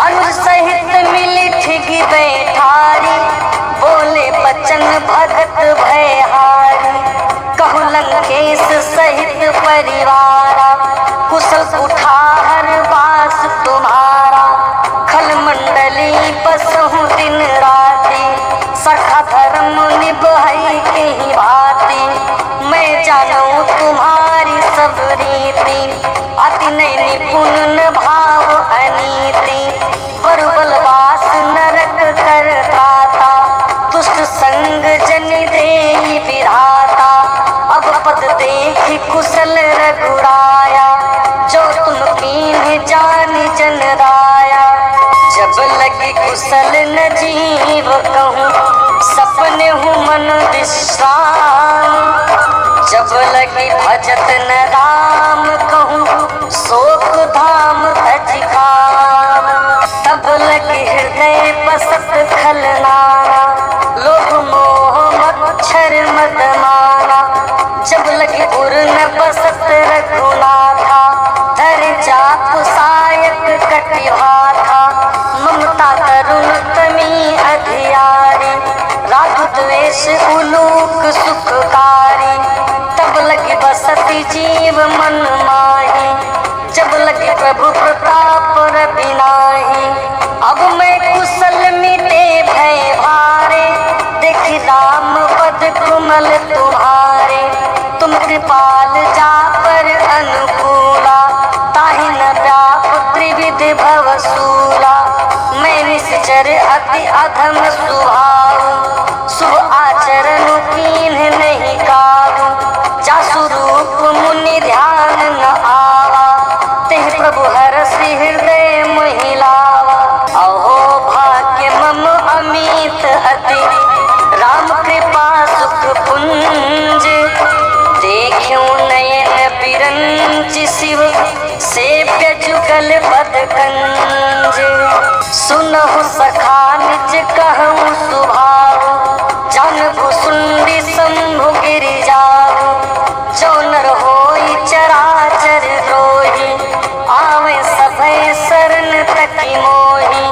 अनुज सहित मिलि ठिगी बैठारी, बोले बचन भगत भयहारी, कहु लंकेश सहित परिवारा, कुशल कुठार वास तुम्हारा, खल मंडल पुण्य भाव अनीति, बलवास नरक कर त्राता, दुष्ट संग जन देहि विधाता। अब पद देखि कुशल रघुराया, जो तुम कीन्ह जानि जन राया। जब लगी कुशल न जीव कहूँ, सपने हूँ मन विश्राम। जब लगी भजत न राम कहूँ, शोक धाम तज काम। तब लगी हृदय बसत खलनाना, लोभ मोह मच्छर मद माना। जब लगी उर न बसत रघुनाथा, धर जाप सायक कटिहा था। ममता तरुण तमी अधियारी, राग द्वेष उलूक सुखकारी। तब लगी बसती जीव मन माही, जब लगी प्रभु प्रताप रवि नाही। अब मैं कुशल मिटे भय भारे, देखी राम पद कुमल तुम्हारे। तुम कृपाल जा पर अनुकूला, ताहि न व्याप त्रिविध भवसूला। मैं निश्चर अति अधम स्वभाव, शुभ आचरण कीन्ह नहीं काबू। जासु रूप मुनि ध्यान न आवा, तेह प्रभु हरषि हृदय मोहि लावा। अहो भाग्य मम अमित अति, राम कृपा सुख पुंज। देखूं नयन बिरंच शिव, सेव्य जुगल पद कंज। सुनहु सखा निज कहूँ सुभाव, जानहु सुंडी शंभु गिरि जाऊ। जो नर होई चराचर द्रोही, आवे सभय शरण तकी मोही।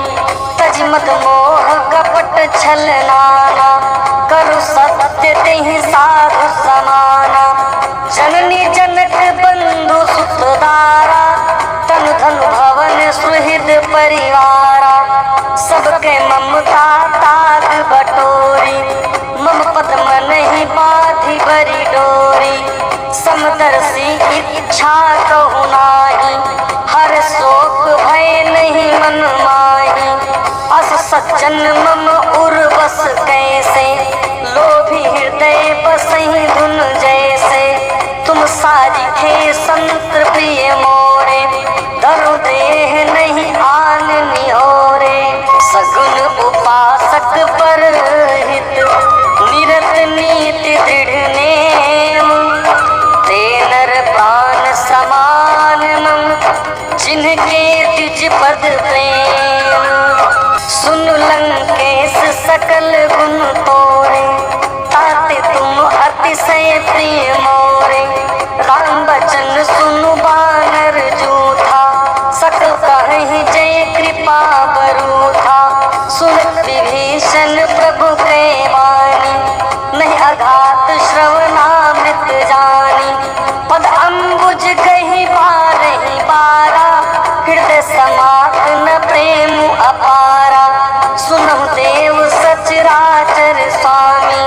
तज मद मोह कपट छल नाना, करु सत्य तेहि साधु समाना। जननी जनक बंधु सुत दारा, तनु धनु भवन सुहृद परिवारा। सबके ममता ताग बटोरी, मम पद मन ही बाधि बरी डोरी। समदर्शी इच्छा कहु नाही, हर शोक भय नहीं मन माही। अस सज्जन मम उर्वस कैसे, लोभी हृदय बसहि धुन जैसे। तुम सारिखे संत प्रिय मोरे, धरु देह नहीं आन निहोरे। सगुन उपासक पर हित, निरत नीति दृढ़ नेम। ते नर प्राण समान मम, जिनके द्विज पद प्रेम। सुन लंकेश सकल गुण तोरे, ताते तुम अतिशय प्रिय मोरे। राम बचन सुनु बानर जूथा, सकल कहि जय कृपा बरूथा। सुन विभीषण प्रभु के वाणी, नहीं अघात श्रवणामृत जानी। पद अम्बुज कहि बारहि बारा, हृदय समात न प्रेम अपारा। सुनहु देव सचराचर स्वामी,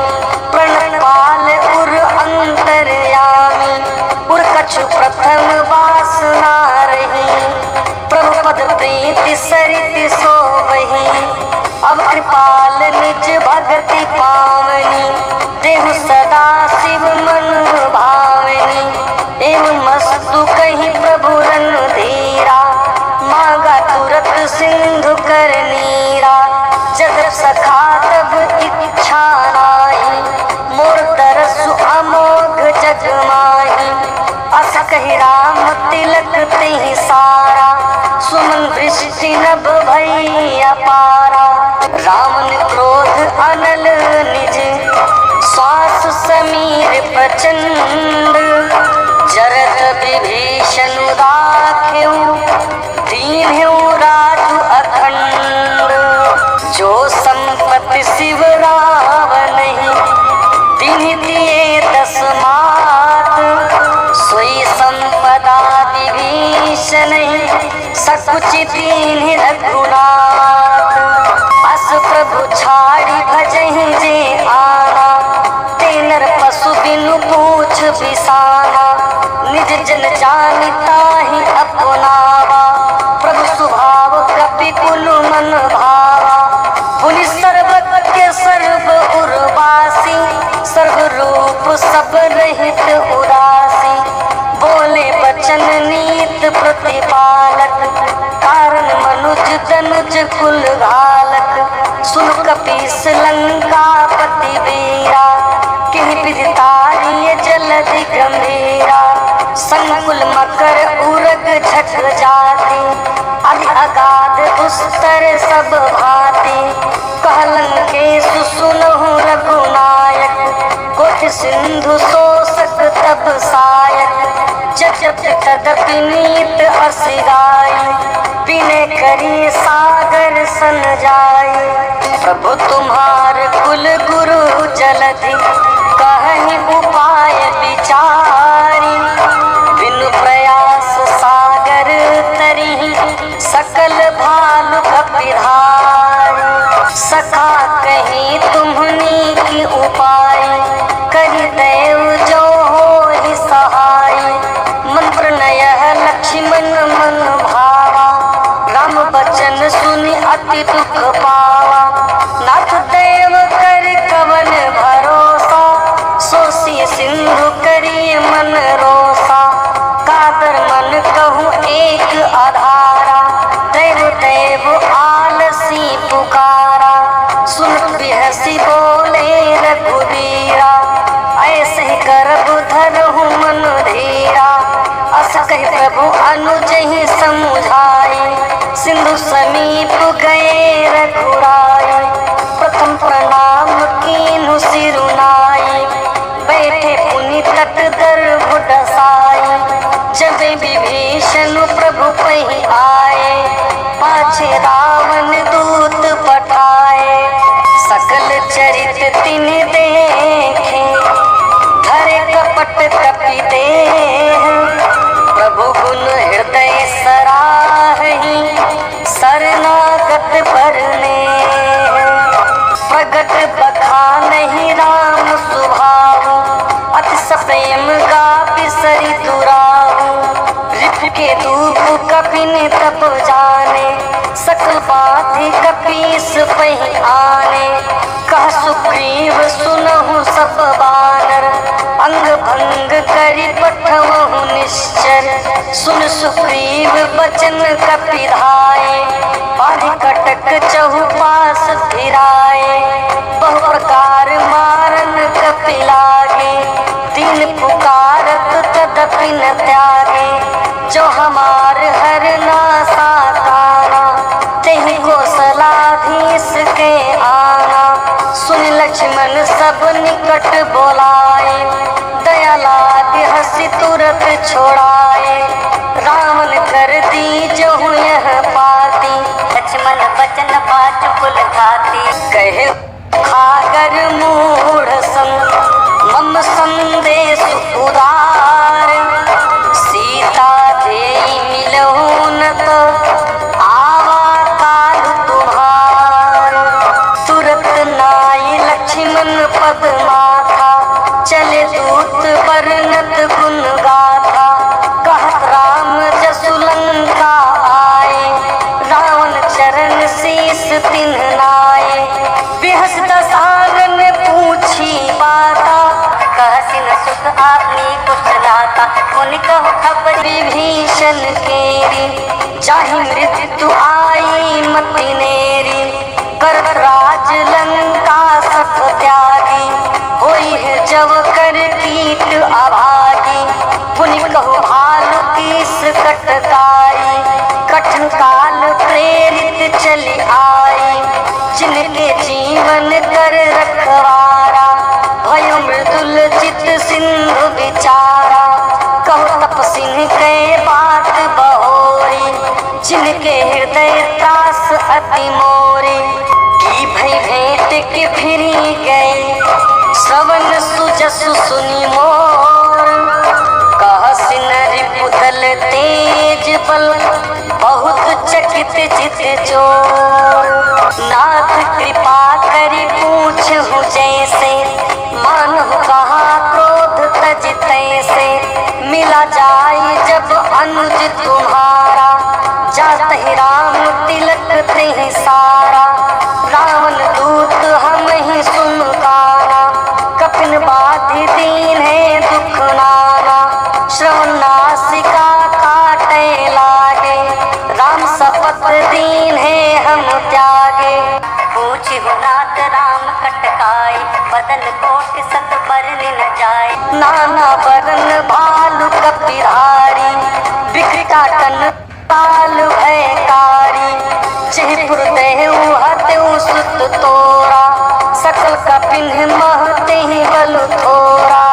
प्रणपाल उर अंतरयामी। उर कछु प्रथम वासना रही, प्रभु पद प्रीति सरित सोवही। अब कृपाल निज भगति पावनी, देहु सदा शिव मन भावनी। एवं मस्तु कहीं प्रभु रन धीरा, मांगा तुरत सिंधु कर नीरा। जब सखा तब इच्छा नाही, मोर तरसु अमोघ जग माही। अस कहि राम तिलक तेहि सारा, सुमन वृष्टि नभ भई अपारा। रावण क्रोध अनल निज, श्वास समीर प्रचंड। जरत विभीषण राख्यु, दीन्हु राजु अखंड। जो संपत्ति शिव रावनहि, तिन्हि दिए 10 मात। सोई संपदा विभीषणहि, सकुचि दीन्हि रघुनाथ। अस प्रभु छाड़ी भजहि जे आना, ते नर पशु बिनु पूछ बिसाना। निज जन जानि ताहि अपनावा, सब रहित उदासी, बोले बचन नीत प्रतिपालक, कारण मनुज तनुज कुल घालक। सुन कपीस लंकापति वीरा, किहि विधि तारिय जलधि गंभीरा। संकुल मकर उरग झट जाति, अधि अगाध उस्तर सब भांति। कहलन के सुसुनहु रघुनायक, कोटि सिंधु शोषक तब सायक। जप तदपि नीत अस गाई, बिने करी सागर सन जाई। प्रभु तुम्हार कुल गुरु जलधि, कहहि उपाय विचारी। बिनु प्रयास सागर तरिहि, सकल भालु कपिधारी। सखा कहीं तुम्हनी की उपाय, करि देव जो होहि सहाय। मन प्रणय लक्ष्मण मन भावा, राम बचन सुनि अति दुख पावा। नाथ देव कर कवन भरोसा, सोसी सिंधु करी मन रोसा। कादर मन कहूँ एक आधारा, देव देव आलसी पुकारा। सुन बिहसी बोले रघुवीरा, ऐसे ही करबु धरहु मन धीरा। अस कहि प्रभु अनुज ही समुझाई, सिंधु समीप गए रघुराई। प्रथम प्रणाम कीन्हु सिरुनाई, बैठे पुनि तट गर्भ डसाई। जब विभीषण प्रभु पहि आए, पाछे रावण दूत पठाए। सकल चरित तिनि देखे, धरे कपट कपि देह। प्रभु गुण हृदय सराहि, शरणागत बरने। प्रगट बखानहि राम सुभाऊ, अति सप्रेम गापि सरि दुराऊ। रिपु के धूप कपिन तप जाने, सकल बाधि कपीस पहि आने। कह सुग्रीव सुनहु सब बानर, अंग भंग करि पठवहु निश्चर। सुन सुग्रीव बचन कपिधाए, बाधि कटक चहुपास फिराए। बहु प्रकार मारन कपि लागे, दीन पुकारत तदपि न त्यागे। जो हमार हरना साकारा, तेहि कौशलाधीश के आना। सुन लक्ष्मण सब निकट बोलाए, दया लागे हंसी तुरत छोड़ाए। रावण कर दी जो यह पाती, लक्ष्मण बचन पाठ कुल घाती। कहे खागर मूढ़ संग, मम संदेश उदार। सीता देई मिलहु न तो, आवा काल तुम्हार। तुरत नाई लक्ष्मण पद माथा, चले दूत बरनत गुण गाथा। कहत राम जसु लंका आए, रावण चरण शीस तिन्ह नाए। बिहस दसानन पूछी बाता, कहसिन सुत आपनी कुछ दाता। पुनि कहु खबर विभीषण केरी, जाहि मृत्यु आई मति नेरी। करत राज लंका सत त्यागी, होई है जब कर कीट अभागी। पुनि कहु भालु कीस कटकाई, कठिन काल प्रेरित चली आई। जिनके जीवन कर रखवारा, भयो मृदुल चित सिंधु विचारा। कहु तपसिन के बात बहोरी, जिनके हृदय त्रास अति मोरी। की भई भेंट के फिरी गए, श्रवण सुजसु सुनि मोर। कहसिन रिपुदल तेज बल, बहुत चकित चित चोर। नाथ कृपा करि पूछहु जैसे, मानहु कहाँ क्रोध तज तैसे। मिला जाय जब अनुज तुम्हारा, जातहि राम तिलक तेहि सारा। रावण दूत हम ही सुन काना, कपिन बाधि दीन नाना बरन भालु कपिधारी, विकटाटन काल भयकारी, चिहुर देहु हतेउ सुत तोरा, सकल कपिन महते ही बल थोरा,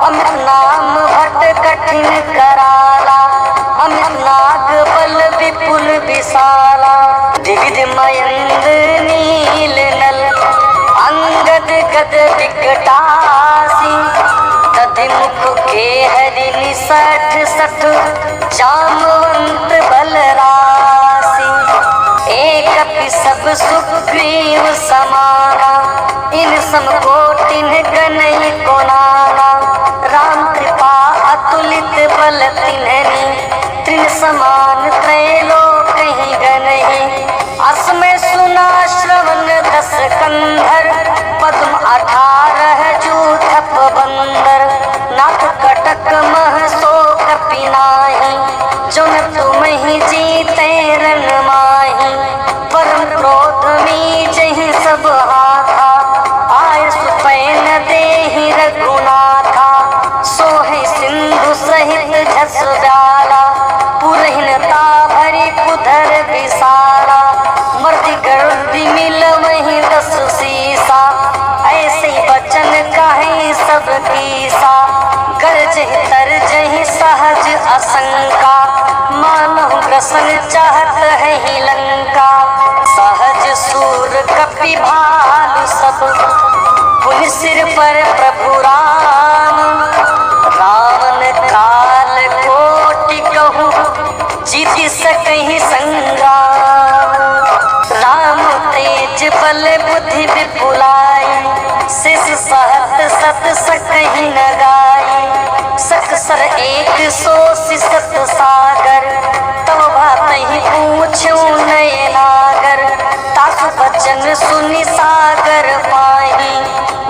अमित नाम भट कठिन कराला, अमित नाग बल विपुल विशाला, विविध मयंद नील नल, अंगद गद विकटासी, तदिमुख के हरि निसठ सठ, जामवंत बलरासी, एक कपि सब सुग्रीव समाना, इन समकोटिन गनई को नाना, राम कृपा अतुलित बल तिन्हनि, त्रिन समान त्रैलोक ही गनहि, असमय सुना श्रवण दस कंधर, पद्म 18 जूथप बंदर, नाथ कटक मह सो कपि नाहि, जुन तुम ही जीते रन माहि, परम क्रोध मीजहि सब हाथा, आय सुपैन देहि रघुनाथा, सोहि सिंधु सहित झस व्याला, पुरहिनता भरी कुधर विसाला, मर्दि गर्दि मिल वही 10 सीसा, ऐसे बचन कहे सब कीसा, गरजहि तरजहि सहज असंका, मानहु ग्रसन चाहत है लंका, सहज सूर कपि भालु सब, पुनि सिर पर प्रभु राम, रावण काल कोटि कहूँ जीति सकहि संग्राम, राम तेज बल बुद्धि विपुलाई, शिष सहत सत सकहि न गाई, सकसर एक सो सिसत सागर, तब भातहि पूछू नय नागर, तासु बचन सुनि सागर पाहि,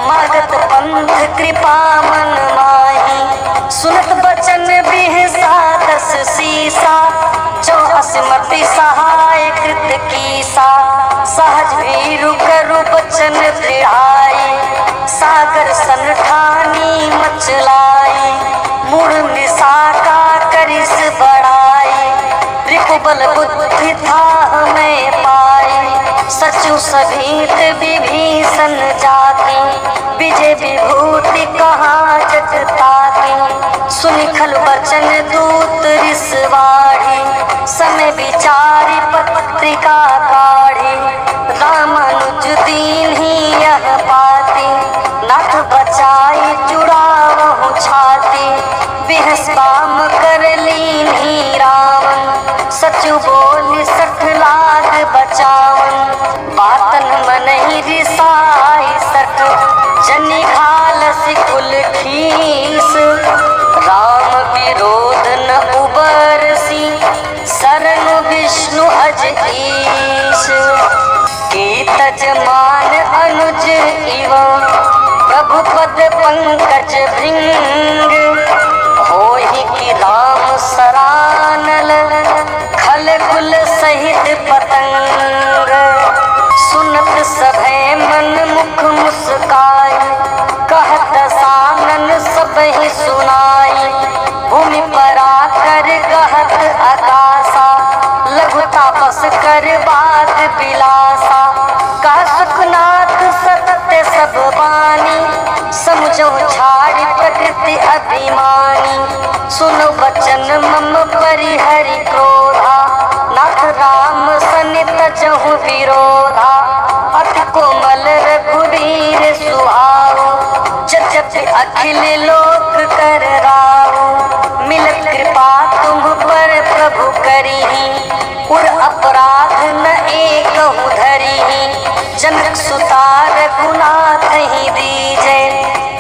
मागत पंथ कृपा मन माहि, सुनत बचन बिहसा 10 सीसा, जो असमति सहाय कृत कीसा, सहज भीरु करु बचन दृढ़ाई, सागर सन ठानी मचलाई, मूढ़ निसाका करिस बड़ाई, रिपुबल बुद्धि था मैं पाई, सचु सभीत विभीषण जाति, विजय विभूति कहाँ जग ताति, सुनि खल बचन दूत रिसवाढ़ी, समय विचारी पत्रिका काढ़ी, रामानुज दीन्ही यह पाती, नाथ बचाई जुड़ावहु छाती, बिहस काम कर लीन्ही रावण, सचु बोल 60 लाख बचावन, बातन मनहि रिसाई 60, जनि घालस कुल खीस, राम विरोध न उबरसी, शरण विष्णु अज ईश, कीतज मान अनुज इव, प्रभु पद पंकज भृंग, होहि की राम सरानल, खल कुल सहित पतंग, सुनत सभय मन मुख मुस्काई, कहत सानन सबहि सुनाई, भूमि परा कर कहत आकाशा, लघु तापस कर बात बिलासा, कह सुखनाथ सत्य सब बानी, समझो छाड़ी प्रकृति अभिमानी, सुनो बचन मम परिहरि क्रोधा, नाथ राम सनि तजहु विरोधा, अति कोमल रघुवीर सुहाओ, जद्यपि अखिल लोक कर राओ, मिलत कृपा तुम पर प्रभु करिहि, उर अपराध न एकहु धरिहि, जनक सुता रघुनाथ ही दीजै,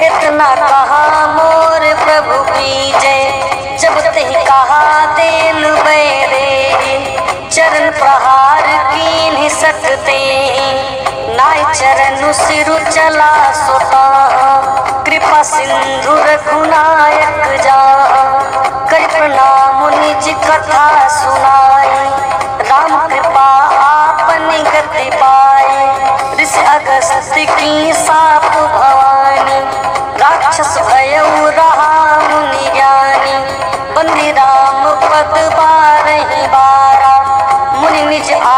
इतना कहा मोर प्रभु कीजै, जब तहि कहा देन बैदेहि, चरण प्रहार कीन्हि सकते, नाय चरण सिरु चला सोता, कृपा सिंधु रघुनायक जा, कर प्रणाम निज कथा सुनाई, राम कृपा आपन गति पाई, ऋषि अगस्त्य की साप भवानी, राक्षस भयउ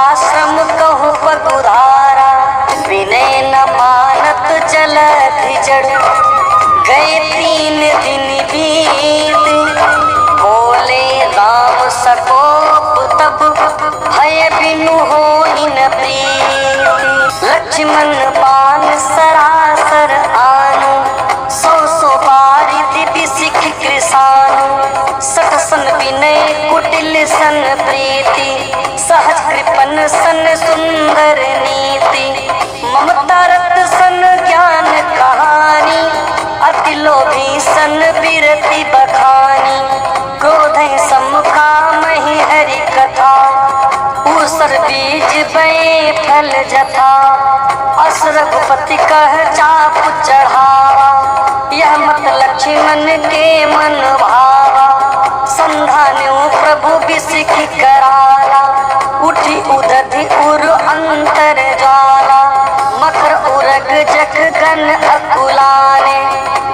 आश्रम कहूँ पगुधारा, विनय न मानत जलधि जड़, गए 3 दिन बीत, बोले राम सकोप तब, भय बिनु होई न प्रीति। लक्ष्मण बाण सरासर आनु, 100 बारिधि बिसिख कृसानु, सठसन विनय कुटिल सन प्रीति, सहज कृपन सन सुंदर नीति, ममता रत सन ज्ञान कहानी, अति लोभी सन बिरति बखानी, क्रोध समकामहि हरि कथा, ऊसर बीज बे फल जथा, अस रघुपति कह चाप चढ़ावा, यह मत लक्ष्मण के मन भावा, संधान्यो प्रभु बिसिख कराला, उठी उदधि उर अंतर ज्वाला, मकर उरग जख गन अकुलाने,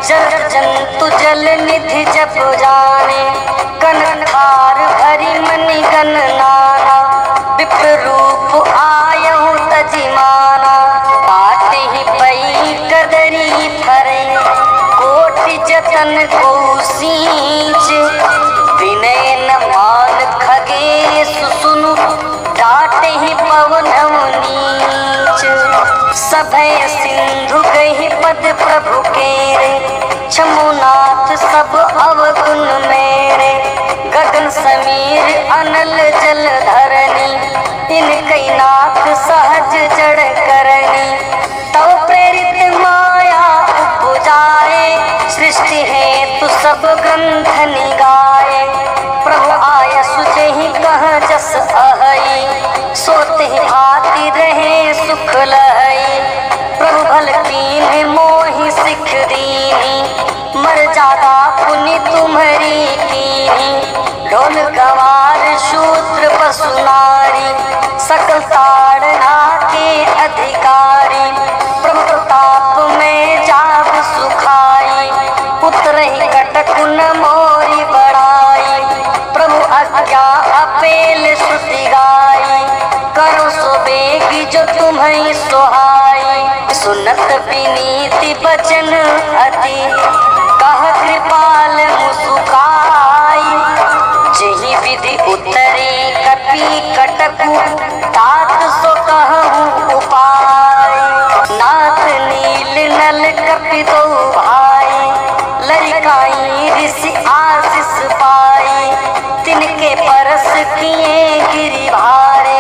जल जंतु जल निधि जप जाने, कन थार भरी मणि गण नाना, विप्र रूप आयहु तजिमाना, बाटे ही पई कदरी फरे, कोटि जतन को सींच, विनय न मान खगेश सुनु, डाटे ही पवन नीच, सभय सिंधु गहि पद प्रभु केरे, छमुनाथ सब अवगुण मेरे, गगन समीर अनल जल धरनी, इनकई नाथ सहज जड़ करनी, तव प्रेरित माया उपजाए, सृष्टि हेतु सब ग्रंथ निगाए, प्रभु आय सुजहि कह जस अहई, सोते भांति रहे सुख लहई, प्रभु भल कीन्ह मोहि सिख दीनी, मर्यादा पुनि तुम्हारी कीनी, ढोल गवार शूद्र पशु नारी, सकल ताड़ना के अधिकारी, प्रभु प्रताप में जाग सुखाई, पुत्र ही कटक न मोरी बढ़ाई, प्रभु आज्ञा अपेल श्रुति गाई, करो सो बेगी जो तुम्हें सोहाई, सुनत विनीति बचन अति, कह कृपाल मुसुकाई, जही विधि उतरे कपि कटकु, तात सो कहूँ उपाय, नाथ नील नल कपि दो भाई, लरिकाई ऋषि आशीष पाई, तिनके परस किए गिरि भारे,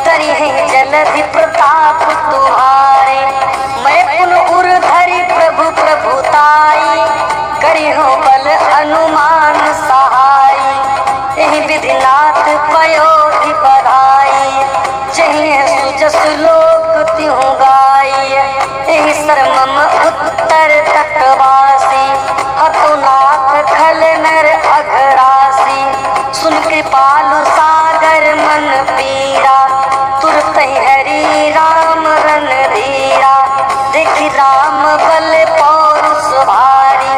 तरिहे जलधि प्रताप तुम्हारे, मैं पुन उर धरि प्रभु प्रभुताई, करिहो बल अनुमान सहाई, एहि विधि नाथ पयोधि बधाई, जहि सुजस लोक तिहु गाई, एहि सरमम उत्तर तटवासी, हतु नाथ खल नर अघरासी, सुन कृपालु सागर मन पीरा, तुरत हरि राम रन धीरा, देखि राम बल पौरुष भारी,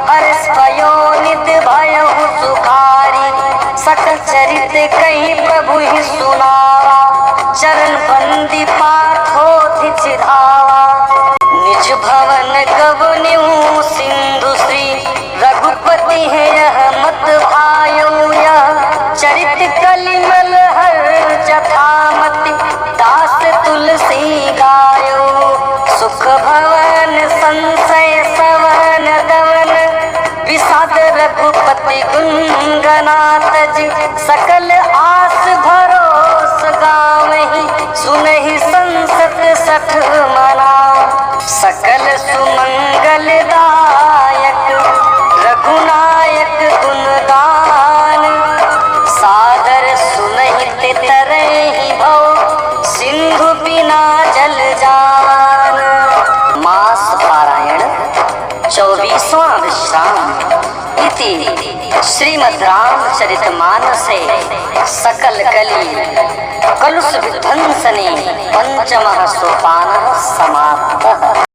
हर्ष भयो नित भयहु सुखारी, सकल चरित कहीं प्रभु ही सुनावा, चरण बंदी पाथोधि चिधावा, निज भवन गवन्यु सिंधु श्री, रघुपति है यह मत भायो, यह चरित कलिमल हर जथामति, दास तुलसी गायो, सुख भवन संशय सवन दवन, विषाद रघुपति गुण गनात जी, सकल आस भरोस गावहि, सुनहि संसत सठ मना, सकल सुमंगल दायक रघुनायक गुणगान, सादर सुनहि तरहि भव, सिंधु बिना जल जान। मास पारायण 24वां विश्राम इति श्रीमद् रामचरितमानसे सकल कली कलुष विध्वंसने पंचमः सोपानः समाप्तः।